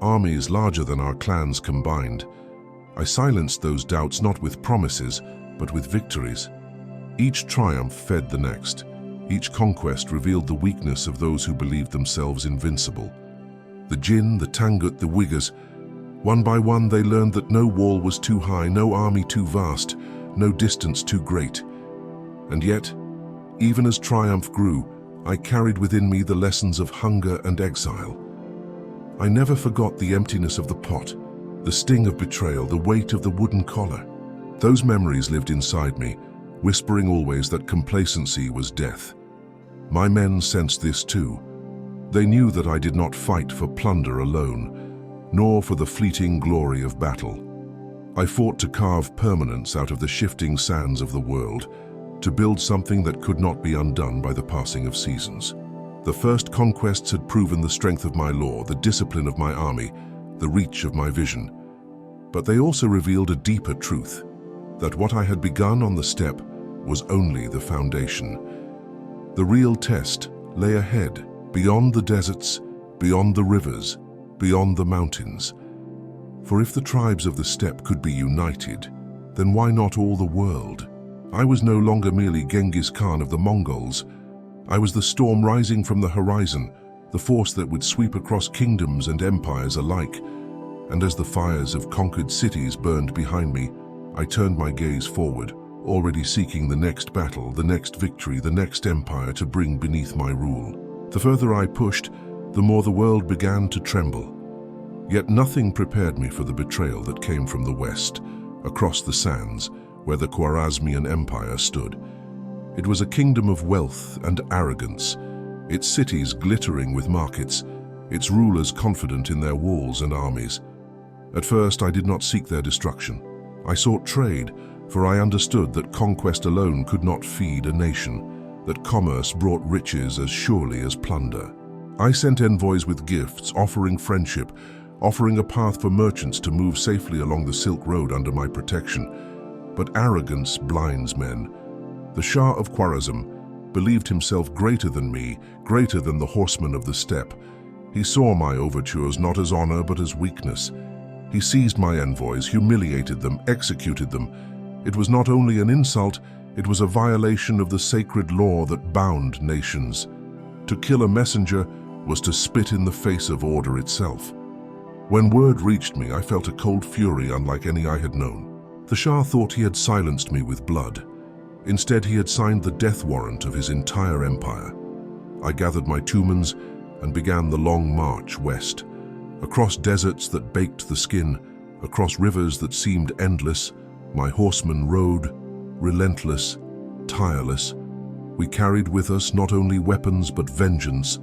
armies larger than our clans combined. I silenced those doubts not with promises, but with victories. Each triumph fed the next. Each conquest revealed the weakness of those who believed themselves invincible. The Jinn, the Tangut, the Uyghurs, one by one they learned that no wall was too high, no army too vast, no distance too great. And yet, even as triumph grew, I carried within me the lessons of hunger and exile. I never forgot the emptiness of the pot, the sting of betrayal, the weight of the wooden collar. Those memories lived inside me, whispering always that complacency was death. My men sensed this too. They knew that I did not fight for plunder alone, nor for the fleeting glory of battle. I fought to carve permanence out of the shifting sands of the world, to build something that could not be undone by the passing of seasons. The first conquests had proven the strength of my law, the discipline of my army, the reach of my vision. But they also revealed a deeper truth, that what I had begun on the steppe was only the foundation. The real test lay ahead, beyond the deserts, beyond the rivers, beyond the mountains. For if the tribes of the steppe could be united, then why not all the world? I was no longer merely Genghis Khan of the Mongols. I was the storm rising from the horizon, the force that would sweep across kingdoms and empires alike. And as the fires of conquered cities burned behind me, I turned my gaze forward, already seeking the next battle, the next victory, the next empire to bring beneath my rule. The further I pushed, the more the world began to tremble. Yet nothing prepared me for the betrayal that came from the west, across the sands, where the Khwarazmian Empire stood. It was a kingdom of wealth and arrogance, its cities glittering with markets, its rulers confident in their walls and armies. At first, I did not seek their destruction. I sought trade, for I understood that conquest alone could not feed a nation, that commerce brought riches as surely as plunder. I sent envoys with gifts, offering friendship, offering a path for merchants to move safely along the Silk Road under my protection. But arrogance blinds men. The Shah of Khwarazm believed himself greater than me, greater than the horsemen of the steppe. He saw my overtures not as honor but as weakness. He seized my envoys, humiliated them, executed them. It was not only an insult, it was a violation of the sacred law that bound nations. To kill a messenger was to spit in the face of order itself. When word reached me, I felt a cold fury unlike any I had known. The Shah thought he had silenced me with blood. Instead, he had signed the death warrant of his entire empire. I gathered my tumens and began the long march west. Across deserts that baked the skin, across rivers that seemed endless, my horsemen rode, relentless, tireless. We carried with us not only weapons but vengeance.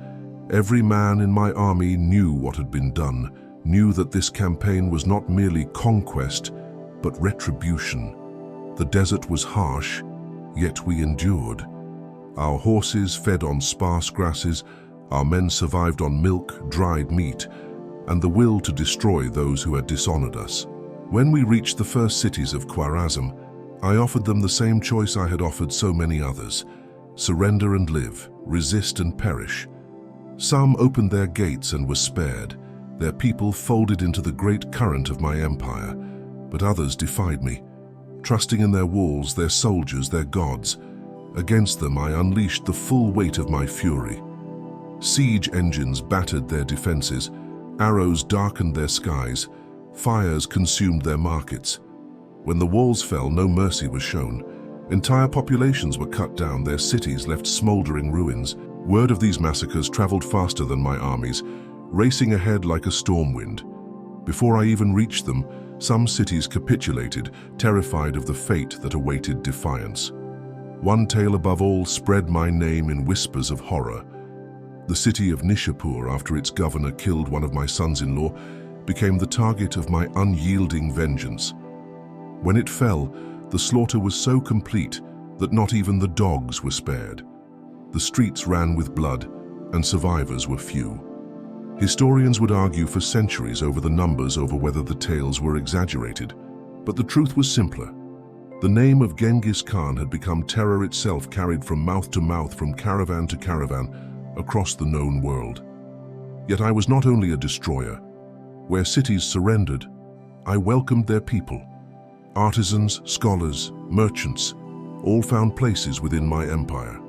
Every man in my army knew what had been done, knew that this campaign was not merely conquest, but retribution. The desert was harsh, yet we endured. Our horses fed on sparse grasses, our men survived on milk, dried meat, and the will to destroy those who had dishonored us. When we reached the first cities of Khwarazm, I offered them the same choice I had offered so many others: surrender and live, resist and perish. Some opened their gates and were spared, their people folded into the great current of my empire, but others defied me. Trusting in their walls, their soldiers, their gods, against them I unleashed the full weight of my fury. Siege engines battered their defenses, arrows darkened their skies, fires consumed their markets. When the walls fell, no mercy was shown. Entire populations were cut down, their cities left smoldering ruins. Word of these massacres traveled faster than my armies, racing ahead like a storm wind. Before I even reached them, some cities capitulated, terrified of the fate that awaited defiance. One tale above all spread my name in whispers of horror. The city of Nishapur, after its governor killed one of my sons-in-law, became the target of my unyielding vengeance. When it fell, the slaughter was so complete that not even the dogs were spared. The streets ran with blood, and survivors were few. Historians would argue for centuries over the numbers, over whether the tales were exaggerated. But the truth was simpler. The name of Genghis Khan had become terror itself, carried from mouth to mouth, from caravan to caravan, across the known world. Yet I was not only a destroyer. Where cities surrendered, I welcomed their people. Artisans, scholars, merchants, all found places within my empire.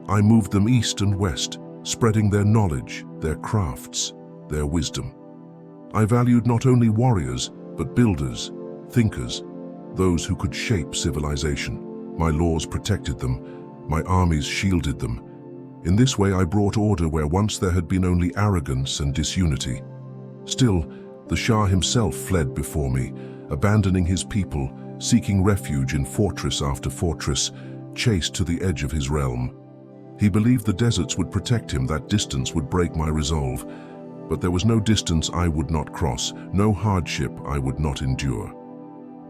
I moved them east and west, spreading their knowledge, their crafts, their wisdom. I valued not only warriors, but builders, thinkers, those who could shape civilization. My laws protected them, my armies shielded them. In this way I brought order where once there had been only arrogance and disunity. Still, the Shah himself fled before me, abandoning his people, seeking refuge in fortress after fortress, chased to the edge of his realm. He believed the deserts would protect him, that distance would break my resolve. But there was no distance I would not cross, no hardship I would not endure.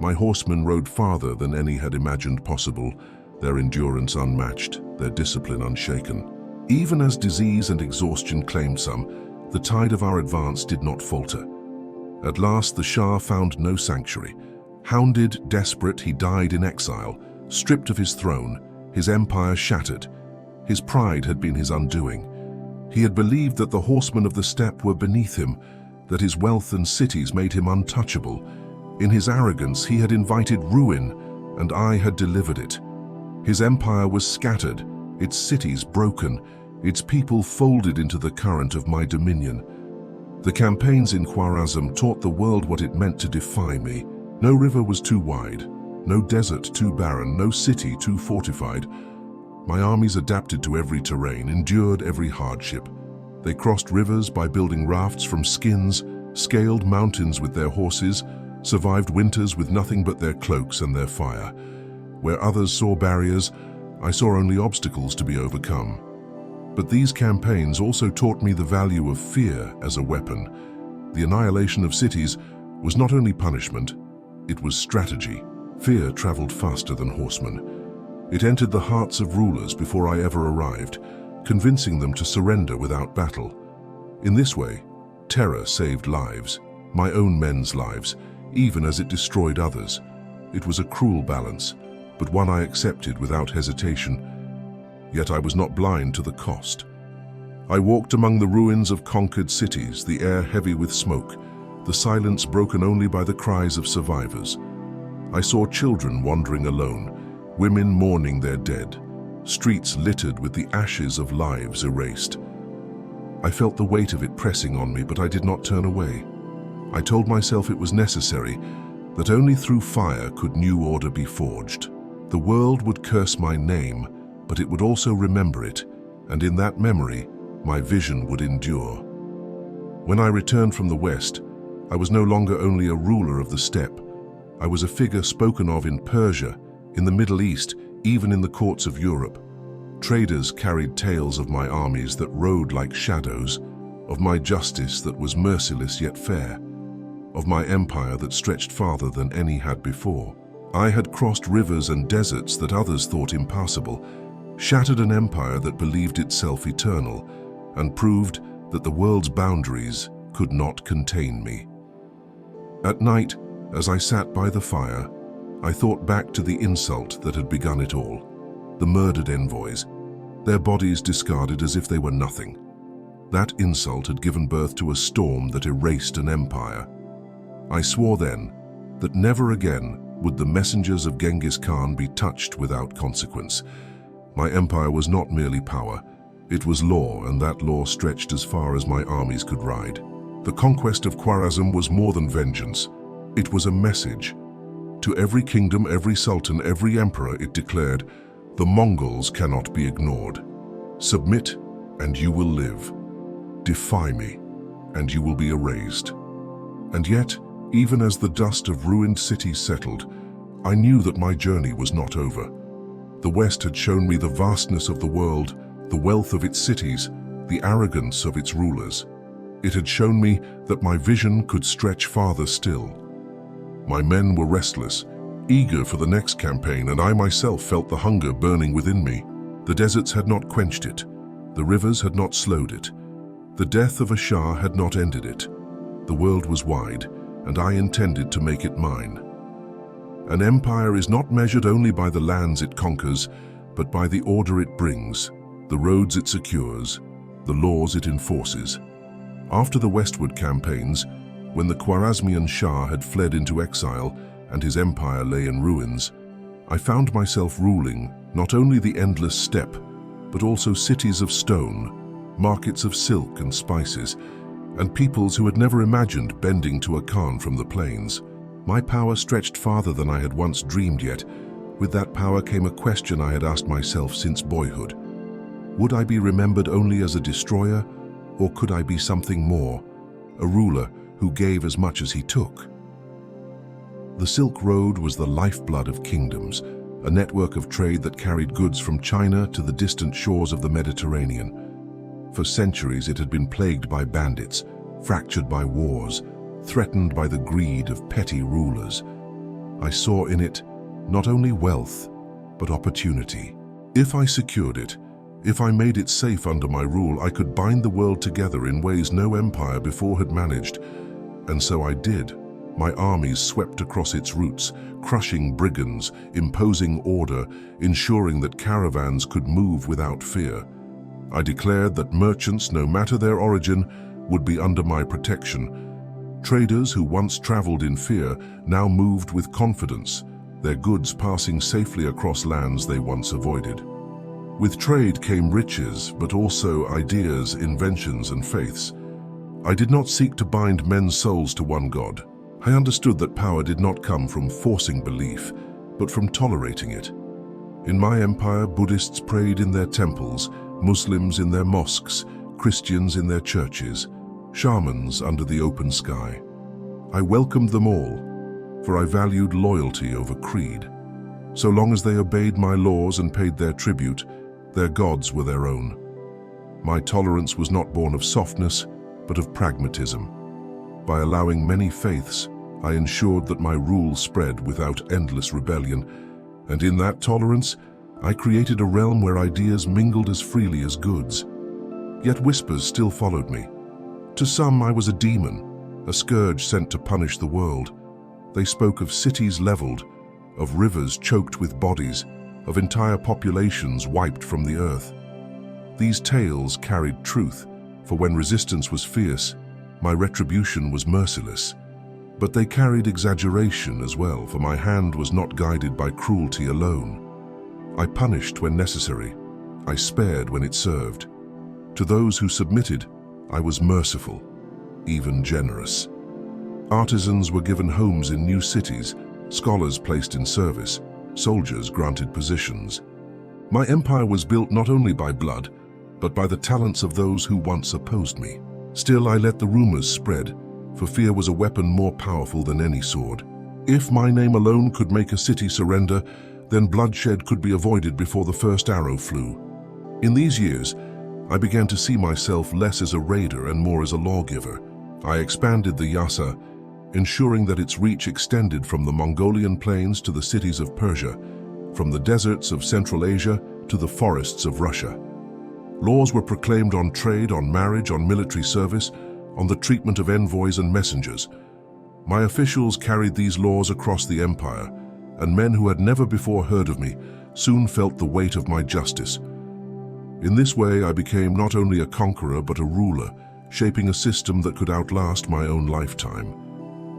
My horsemen rode farther than any had imagined possible, their endurance unmatched, their discipline unshaken. Even as disease and exhaustion claimed some, the tide of our advance did not falter. At last the Shah found no sanctuary. Hounded, desperate, he died in exile, stripped of his throne, his empire shattered. His pride had been his undoing. He had believed that the horsemen of the steppe were beneath him, that his wealth and cities made him untouchable. In his arrogance, he had invited ruin, and I had delivered it. His empire was scattered, its cities broken, its people folded into the current of my dominion. The campaigns in Khwarazm taught the world what it meant to defy me. No river was too wide, no desert too barren, no city too fortified. My armies adapted to every terrain, endured every hardship. They crossed rivers by building rafts from skins, scaled mountains with their horses, survived winters with nothing but their cloaks and their fire. Where others saw barriers, I saw only obstacles to be overcome. But these campaigns also taught me the value of fear as a weapon. The annihilation of cities was not only punishment, it was strategy. Fear traveled faster than horsemen. It entered the hearts of rulers before I ever arrived, convincing them to surrender without battle. In this way, terror saved lives, my own men's lives, even as it destroyed others. It was a cruel balance, but one I accepted without hesitation. Yet I was not blind to the cost. I walked among the ruins of conquered cities, the air heavy with smoke, the silence broken only by the cries of survivors. I saw children wandering alone, women mourning their dead, streets littered with the ashes of lives erased. I felt the weight of it pressing on me, but I did not turn away. I told myself it was necessary, that only through fire could new order be forged. The world would curse my name, but it would also remember it, and in that memory, my vision would endure. When I returned from the West, I was no longer only a ruler of the steppe. I was a figure spoken of in Persia, in the Middle East, even in the courts of Europe. Traders carried tales of my armies that rode like shadows, of my justice that was merciless yet fair, of my empire that stretched farther than any had before. I had crossed rivers and deserts that others thought impassable, shattered an empire that believed itself eternal, and proved that the world's boundaries could not contain me. At night, as I sat by the fire, I thought back to the insult that had begun it all. The murdered envoys, their bodies discarded as if they were nothing. That insult had given birth to a storm that erased an empire. I swore then that never again would the messengers of Genghis Khan be touched without consequence. My empire was not merely power, it was law, and that law stretched as far as my armies could ride. The conquest of Khwarazm was more than vengeance. It was a message. To every kingdom, every sultan, every emperor, it declared, the Mongols cannot be ignored. Submit, and you will live. Defy me, and you will be erased. And yet, even as the dust of ruined cities settled, I knew that my journey was not over. The West had shown me the vastness of the world, the wealth of its cities, the arrogance of its rulers. It had shown me that my vision could stretch farther still. My men were restless, eager for the next campaign, and I myself felt the hunger burning within me. The deserts had not quenched it. The rivers had not slowed it. The death of a Shah had not ended it. The world was wide, and I intended to make it mine. An empire is not measured only by the lands it conquers, but by the order it brings, the roads it secures, the laws it enforces. After the westward campaigns, when the Khwarazmian Shah had fled into exile and his empire lay in ruins, I found myself ruling not only the endless steppe, but also cities of stone, markets of silk and spices, and peoples who had never imagined bending to a Khan from the plains. My power stretched farther than I had once dreamed, yet with that power came a question I had asked myself since boyhood. Would I be remembered only as a destroyer, or could I be something more, a ruler who gave as much as he took? The Silk Road was the lifeblood of kingdoms, a network of trade that carried goods from China to the distant shores of the Mediterranean. For centuries it had been plagued by bandits, fractured by wars, threatened by the greed of petty rulers. I saw in it not only wealth, but opportunity. If I secured it, if I made it safe under my rule, I could bind the world together in ways no empire before had managed. And so I did. My armies swept across its routes, crushing brigands, imposing order, ensuring that caravans could move without fear. I declared that merchants, no matter their origin, would be under my protection. Traders who once traveled in fear now moved with confidence, their goods passing safely across lands they once avoided. With trade came riches, but also ideas, inventions, and faiths. I did not seek to bind men's souls to one god. I understood that power did not come from forcing belief, but from tolerating it. In my empire, Buddhists prayed in their temples, Muslims in their mosques, Christians in their churches, shamans under the open sky. I welcomed them all, for I valued loyalty over creed. So long as they obeyed my laws and paid their tribute, their gods were their own. My tolerance was not born of softness, but of pragmatism. By allowing many faiths, I ensured that my rule spread without endless rebellion, and in that tolerance, I created a realm where ideas mingled as freely as goods. Yet whispers still followed me. To some, I was a demon, a scourge sent to punish the world. They spoke of cities leveled, of rivers choked with bodies, of entire populations wiped from the earth. These tales carried truth, for when resistance was fierce, my retribution was merciless. But they carried exaggeration as well, for my hand was not guided by cruelty alone. I punished when necessary. I spared when it served. To those who submitted, I was merciful, even generous. Artisans were given homes in new cities, scholars placed in service, soldiers granted positions. My empire was built not only by blood, but by the talents of those who once opposed me. Still, I let the rumors spread, for fear was a weapon more powerful than any sword. If my name alone could make a city surrender, then bloodshed could be avoided before the first arrow flew. In these years, I began to see myself less as a raider and more as a lawgiver. I expanded the Yassa, ensuring that its reach extended from the Mongolian plains to the cities of Persia, from the deserts of Central Asia to the forests of Russia. Laws were proclaimed on trade, on marriage, on military service, on the treatment of envoys and messengers. My officials carried these laws across the empire, and men who had never before heard of me soon felt the weight of my justice. In this way, I became not only a conqueror but a ruler, shaping a system that could outlast my own lifetime.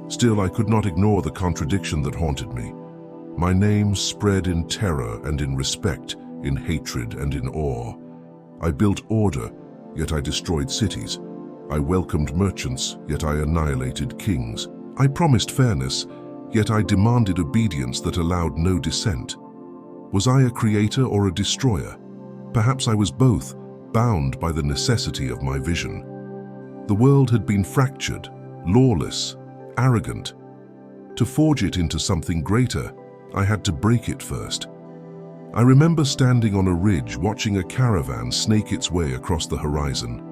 Still, I could not ignore the contradiction that haunted me. My name spread in terror and in respect, in hatred and in awe. I built order, yet I destroyed cities. I welcomed merchants, yet I annihilated kings. I promised fairness, yet I demanded obedience that allowed no dissent. Was I a creator or a destroyer? Perhaps I was both, bound by the necessity of my vision. The world had been fractured, lawless, arrogant. To forge it into something greater, I had to break it first. I remember standing on a ridge watching a caravan snake its way across the horizon.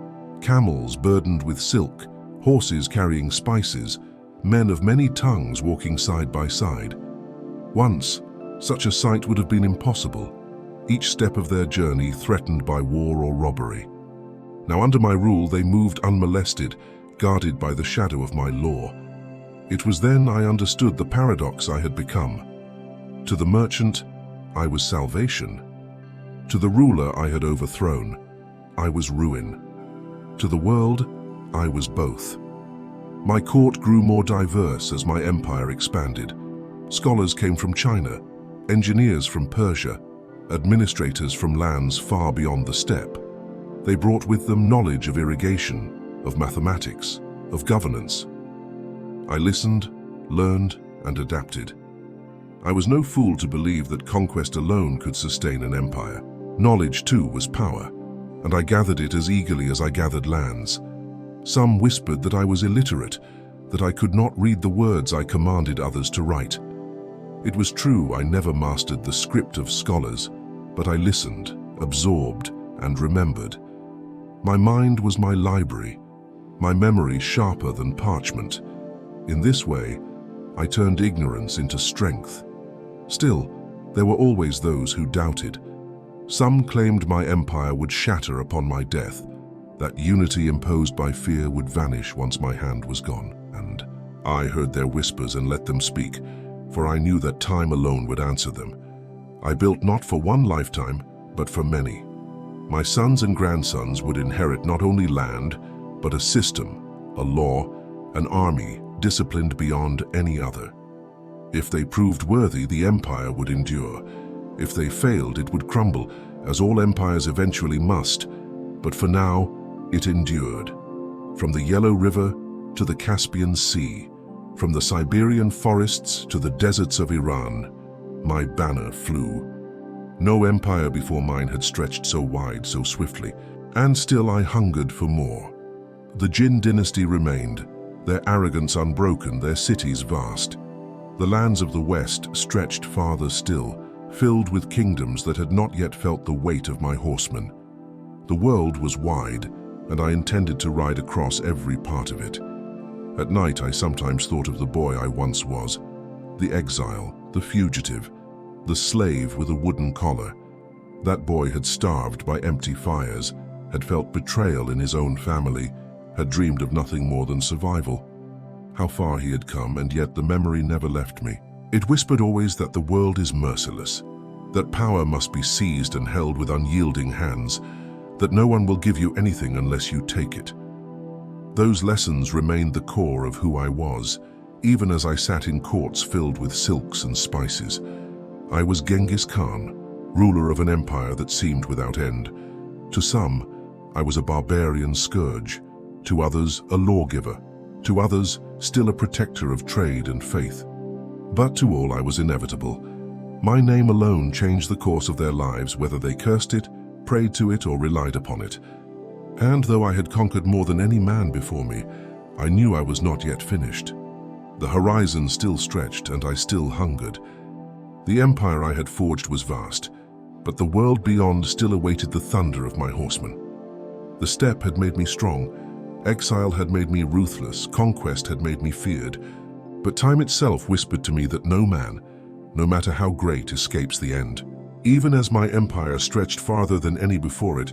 Camels burdened with silk, horses carrying spices, men of many tongues walking side by side. Once, such a sight would have been impossible, each step of their journey threatened by war or robbery. Now under my rule they moved unmolested, guarded by the shadow of my law. It was then I understood the paradox I had become. To the merchant, I was salvation. To the ruler I had overthrown, I was ruin. To the world, I was both. My court grew more diverse as my empire expanded. Scholars came from China, engineers from Persia, administrators from lands far beyond the steppe. They brought with them knowledge of irrigation, of mathematics, of governance. I listened, learned, and adapted. I was no fool to believe that conquest alone could sustain an empire. Knowledge, too, was power, and I gathered it as eagerly as I gathered lands. Some whispered that I was illiterate, that I could not read the words I commanded others to write. It was true I never mastered the script of scholars, but I listened, absorbed, and remembered. My mind was my library, my memory sharper than parchment. In this way, I turned ignorance into strength. Still, there were always those who doubted. Some claimed my empire would shatter upon my death, that unity imposed by fear would vanish once my hand was gone. And I heard their whispers and let them speak, for I knew that time alone would answer them. I built not for one lifetime, but for many. My sons and grandsons would inherit not only land, but a system, a law, an army disciplined beyond any other. If they proved worthy, the empire would endure. If they failed, it would crumble, as all empires eventually must. But for now, it endured. From the Yellow River to the Caspian Sea, from the Siberian forests to the deserts of Iran, my banner flew. No empire before mine had stretched so wide, so swiftly, and still I hungered for more. The Jin dynasty remained, their arrogance unbroken, their cities vast. The lands of the West stretched farther still, filled with kingdoms that had not yet felt the weight of my horsemen. The world was wide, and I intended to ride across every part of it. At night, I sometimes thought of the boy I once was, the exile, the fugitive, the slave with a wooden collar. That boy had starved by empty fires, had felt betrayal in his own family, had dreamed of nothing more than survival. How far he had come, and yet the memory never left me. It whispered always that the world is merciless, that power must be seized and held with unyielding hands, that no one will give you anything unless you take it. Those lessons remained the core of who I was, even as I sat in courts filled with silks and spices. I was Genghis Khan, ruler of an empire that seemed without end. To some, I was a barbarian scourge, to others a lawgiver, to others still a protector of trade and faith. But to all I was inevitable. My name alone changed the course of their lives, whether they cursed it, prayed to it, or relied upon it. And though I had conquered more than any man before me, I knew I was not yet finished. The horizon still stretched, and I still hungered. The empire I had forged was vast, but the world beyond still awaited the thunder of my horsemen. The steppe had made me strong, exile had made me ruthless, conquest had made me feared, but time itself whispered to me that no man, no matter how great, escapes the end. Even as my empire stretched farther than any before it,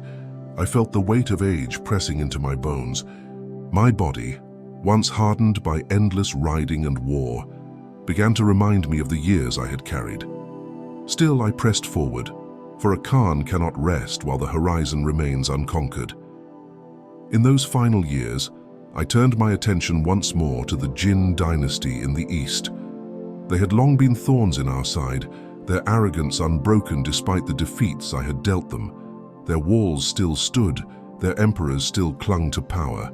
I felt the weight of age pressing into my bones. My body, once hardened by endless riding and war, began to remind me of the years I had carried. Still, I pressed forward, for a Khan cannot rest while the horizon remains unconquered. In those final years, I turned my attention once more to the Jin dynasty in the east. They had long been thorns in our side, their arrogance unbroken despite the defeats I had dealt them. Their walls still stood, their emperors still clung to power.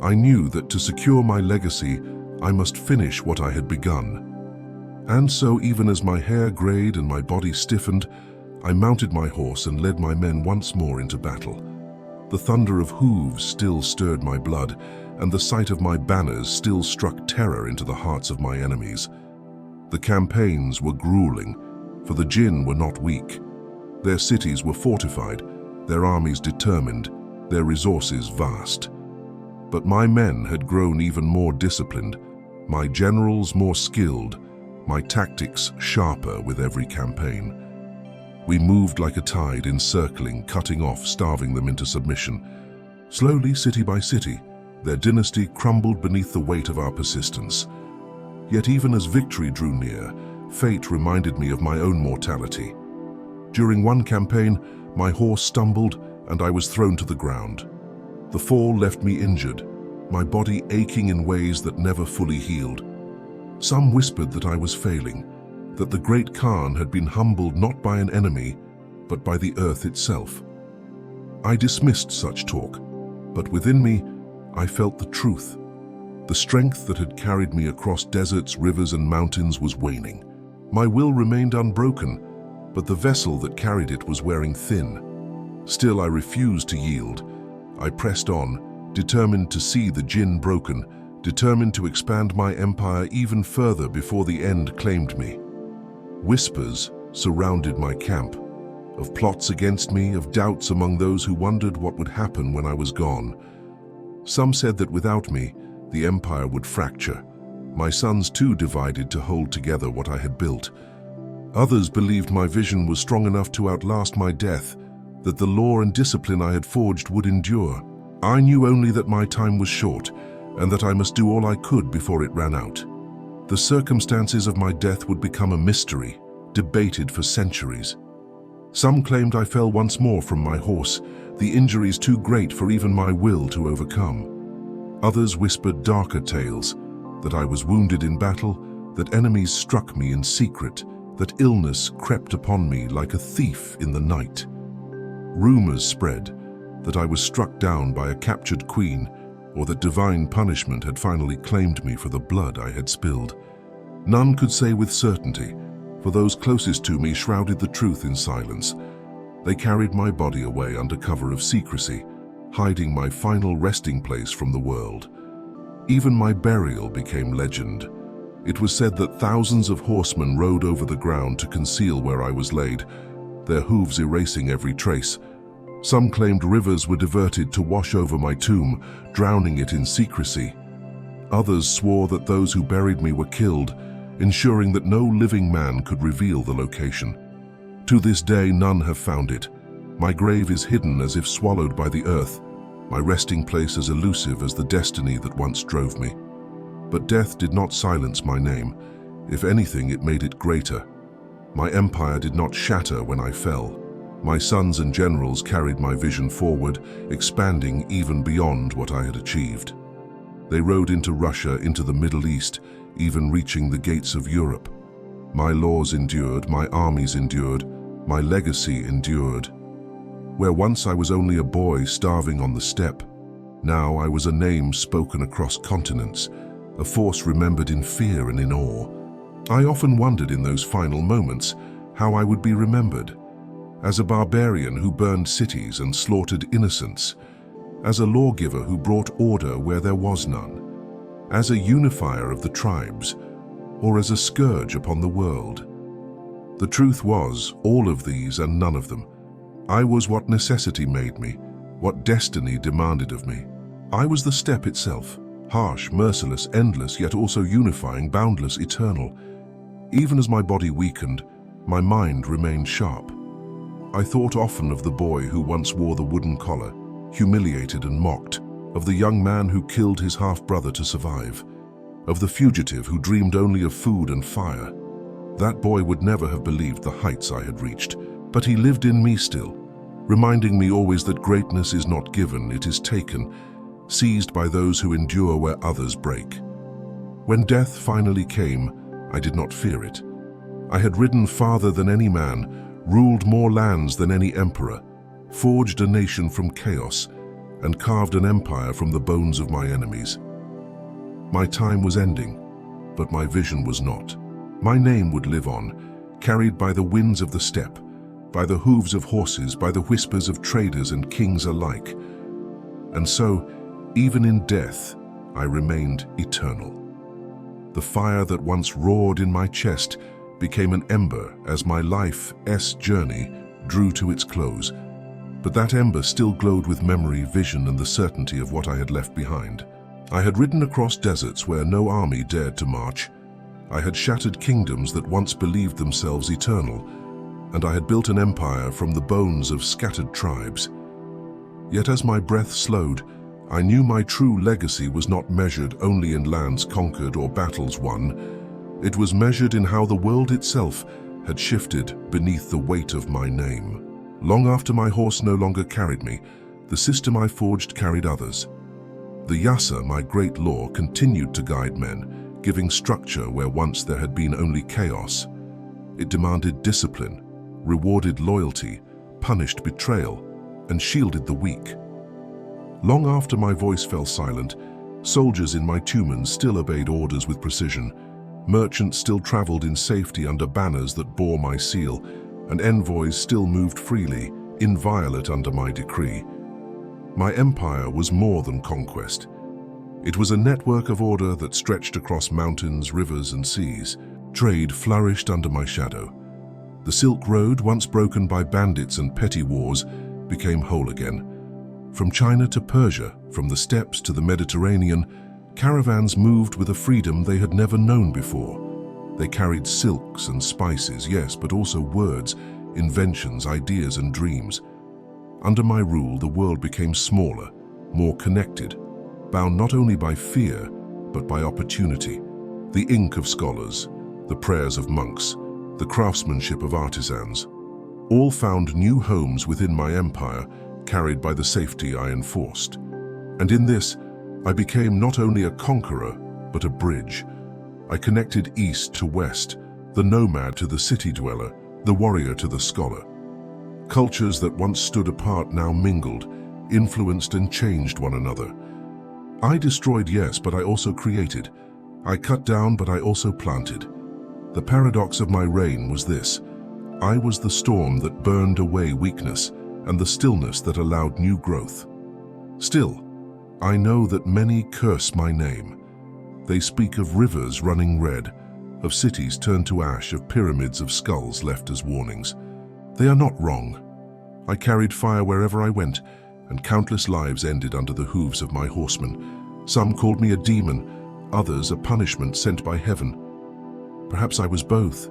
I knew that to secure my legacy, I must finish what I had begun. And so, even as my hair grayed and my body stiffened, I mounted my horse and led my men once more into battle. The thunder of hooves still stirred my blood, and the sight of my banners still struck terror into the hearts of my enemies. The campaigns were grueling, for the Jin were not weak. Their cities were fortified, their armies determined, their resources vast. But my men had grown even more disciplined, my generals more skilled, my tactics sharper with every campaign. We moved like a tide, encircling, cutting off, starving them into submission. Slowly, city by city, their dynasty crumbled beneath the weight of our persistence. Yet even as victory drew near, fate reminded me of my own mortality. During one campaign, my horse stumbled and I was thrown to the ground. The fall left me injured, my body aching in ways that never fully healed. Some whispered that I was failing, that the great Khan had been humbled not by an enemy, but by the earth itself. I dismissed such talk, but within me, I felt the truth. The strength that had carried me across deserts, rivers, and mountains was waning. My will remained unbroken, but the vessel that carried it was wearing thin. Still, I refused to yield. I pressed on, determined to see the Jin broken, determined to expand my empire even further before the end claimed me. Whispers surrounded my camp, of plots against me, of doubts among those who wondered what would happen when I was gone. Some said that without me, the empire would fracture, My sons too divided to hold together what I had built. Others believed my vision was strong enough to outlast my death, that the law and discipline I had forged would endure. I knew only that my time was short, and that I must do all I could before it ran out. The circumstances of my death would become a mystery, debated for centuries. Some claimed I fell once more from my horse, the injuries too great for even my will to overcome. Others whispered darker tales, that I was wounded in battle, that enemies struck me in secret, that illness crept upon me like a thief in the night. Rumors spread that I was struck down by a captured queen, or that divine punishment had finally claimed me for the blood I had spilled. None could say with certainty, for those closest to me shrouded the truth in silence. They carried my body away under cover of secrecy, hiding my final resting place from the world. Even my burial became legend. It was said that thousands of horsemen rode over the ground to conceal where I was laid, their hooves erasing every trace. Some claimed rivers were diverted to wash over my tomb, drowning it in secrecy. Others swore that those who buried me were killed, ensuring that no living man could reveal the location. To this day, none have found it. My grave is hidden as if swallowed by the earth, my resting place as elusive as the destiny that once drove me. But death did not silence my name. If anything, it made it greater. My empire did not shatter when I fell. My sons and generals carried my vision forward, expanding even beyond what I had achieved. They rode into Russia, into the Middle East, even reaching the gates of Europe. My laws endured, my armies endured, my legacy endured. Where once I was only a boy starving on the steppe, now I was a name spoken across continents, a force remembered in fear and in awe. I often wondered in those final moments how I would be remembered. As a barbarian who burned cities and slaughtered innocents, as a lawgiver who brought order where there was none, as a unifier of the tribes, or as a scourge upon the world. The truth was, all of these and none of them. I was what necessity made me, what destiny demanded of me. I was the steppe itself, harsh, merciless, endless, yet also unifying, boundless, eternal. Even as my body weakened, my mind remained sharp. I thought often of the boy who once wore the wooden collar, humiliated and mocked, of the young man who killed his half-brother to survive, of the fugitive who dreamed only of food and fire. That boy would never have believed the heights I had reached, but he lived in me still, reminding me always that greatness is not given, it is taken, seized by those who endure where others break. When death finally came, I did not fear it. I had ridden farther than any man, ruled more lands than any emperor, forged a nation from chaos, and carved an empire from the bones of my enemies. My time was ending, but my vision was not. My name would live on, carried by the winds of the steppe, by the hooves of horses, by the whispers of traders and kings alike. And so, even in death, I remained eternal. The fire that once roared in my chest became an ember as my life's journey drew to its close. But that ember still glowed with memory, vision, and the certainty of what I had left behind. I had ridden across deserts where no army dared to march. I had shattered kingdoms that once believed themselves eternal, and I had built an empire from the bones of scattered tribes. Yet as my breath slowed, I knew my true legacy was not measured only in lands conquered or battles won. It was measured in how the world itself had shifted beneath the weight of my name. Long after my horse no longer carried me, the system I forged carried others. The Yassa, my great law, continued to guide men, giving structure where once there had been only chaos. It demanded discipline, rewarded loyalty, punished betrayal, and shielded the weak. Long after my voice fell silent, soldiers in my tumens still obeyed orders with precision. Merchants still traveled in safety under banners that bore my seal, and envoys still moved freely, inviolate under my decree. My empire was more than conquest. It was a network of order that stretched across mountains, rivers, and seas. Trade flourished under my shadow. The Silk Road, once broken by bandits and petty wars, became whole again. From China to Persia, from the steppes to the Mediterranean, Caravans moved with a freedom they had never known before. They carried silks and spices, yes, but also words, inventions, ideas, and dreams. Under my rule, the world became smaller, more connected, bound not only by fear, but by opportunity. The ink of scholars, the prayers of monks, the craftsmanship of artisans, all found new homes within my empire, carried by the safety I enforced. And in this, I became not only a conqueror, but a bridge. I connected east to west, the nomad to the city dweller, the warrior to the scholar. Cultures that once stood apart now mingled, influenced and changed one another. I destroyed, yes, but I also created. I cut down, but I also planted. The paradox of my reign was this: I was the storm that burned away weakness and the stillness that allowed new growth. Still, I know that many curse my name. They speak of rivers running red, of cities turned to ash, of pyramids of skulls left as warnings. They are not wrong. I carried fire wherever I went, and countless lives ended under the hooves of my horsemen. Some called me a demon, others a punishment sent by heaven. Perhaps I was both.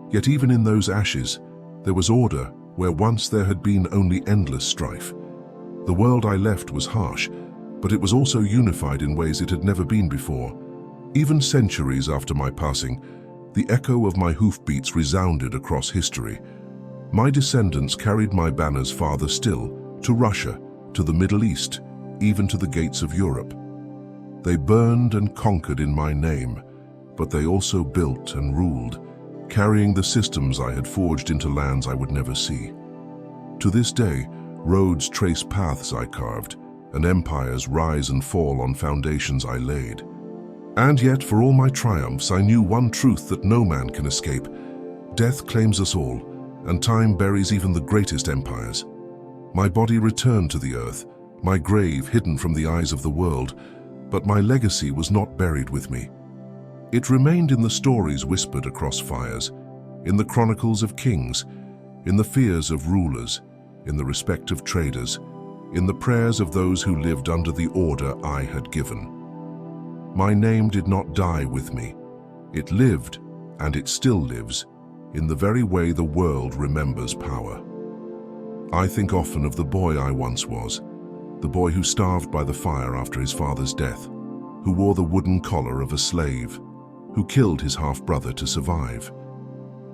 Yet even in those ashes, there was order where once there had been only endless strife. The world I left was harsh, but it was also unified in ways it had never been before. Even centuries after my passing, the echo of my hoofbeats resounded across history. My descendants carried my banners farther still, to Russia, to the Middle East, even to the gates of Europe. They burned and conquered in my name, but they also built and ruled, carrying the systems I had forged into lands I would never see. To this day, roads trace paths I carved, and empires rise and fall on foundations I laid. And yet, for all my triumphs, I knew one truth that no man can escape. Death claims us all, and time buries even the greatest empires. My body returned to the earth, my grave hidden from the eyes of the world, but my legacy was not buried with me. It remained in the stories whispered across fires, in the chronicles of kings, in the fears of rulers, in the respect of traders, in the prayers of those who lived under the order I had given. My name did not die with me. It lived, and it still lives, in the very way the world remembers power. I think often of the boy I once was, the boy who starved by the fire after his father's death, who wore the wooden collar of a slave, who killed his half-brother to survive.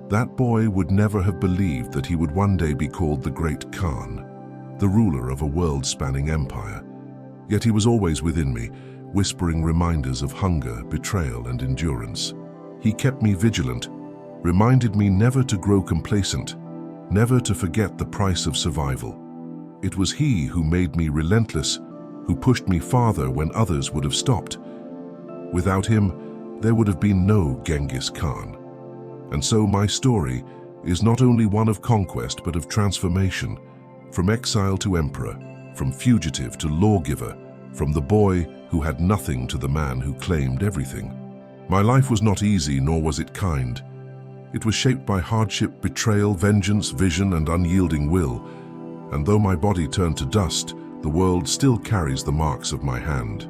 That boy would never have believed that he would one day be called the Great Khan, the ruler of a world-spanning empire. Yet he was always within me, whispering reminders of hunger, betrayal, and endurance. He kept me vigilant, reminded me never to grow complacent, never to forget the price of survival. It was he who made me relentless, who pushed me farther when others would have stopped. Without him, there would have been no Genghis Khan. And so my story is not only one of conquest but of transformation, from exile to emperor, from fugitive to lawgiver, from the boy who had nothing to the man who claimed everything. My life was not easy, nor was it kind. It was shaped by hardship, betrayal, vengeance, vision, and unyielding will. And though my body turned to dust, the world still carries the marks of my hand.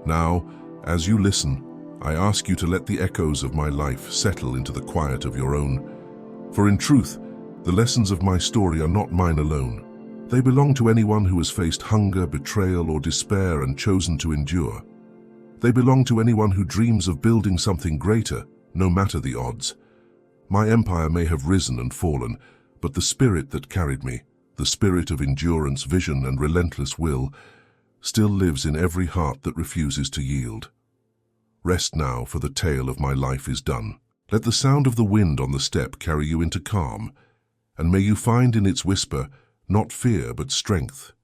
Now, as you listen, I ask you to let the echoes of my life settle into the quiet of your own. For in truth, the lessons of my story are not mine alone. They belong to anyone who has faced hunger, betrayal, or despair and chosen to endure. They belong to anyone who dreams of building something greater, no matter the odds. My empire may have risen and fallen, but the spirit that carried me, the spirit of endurance, vision, and relentless will, still lives in every heart that refuses to yield. Rest now, for the tale of my life is done. Let the sound of the wind on the steppe carry you into calm, and may you find in its whisper not fear but strength,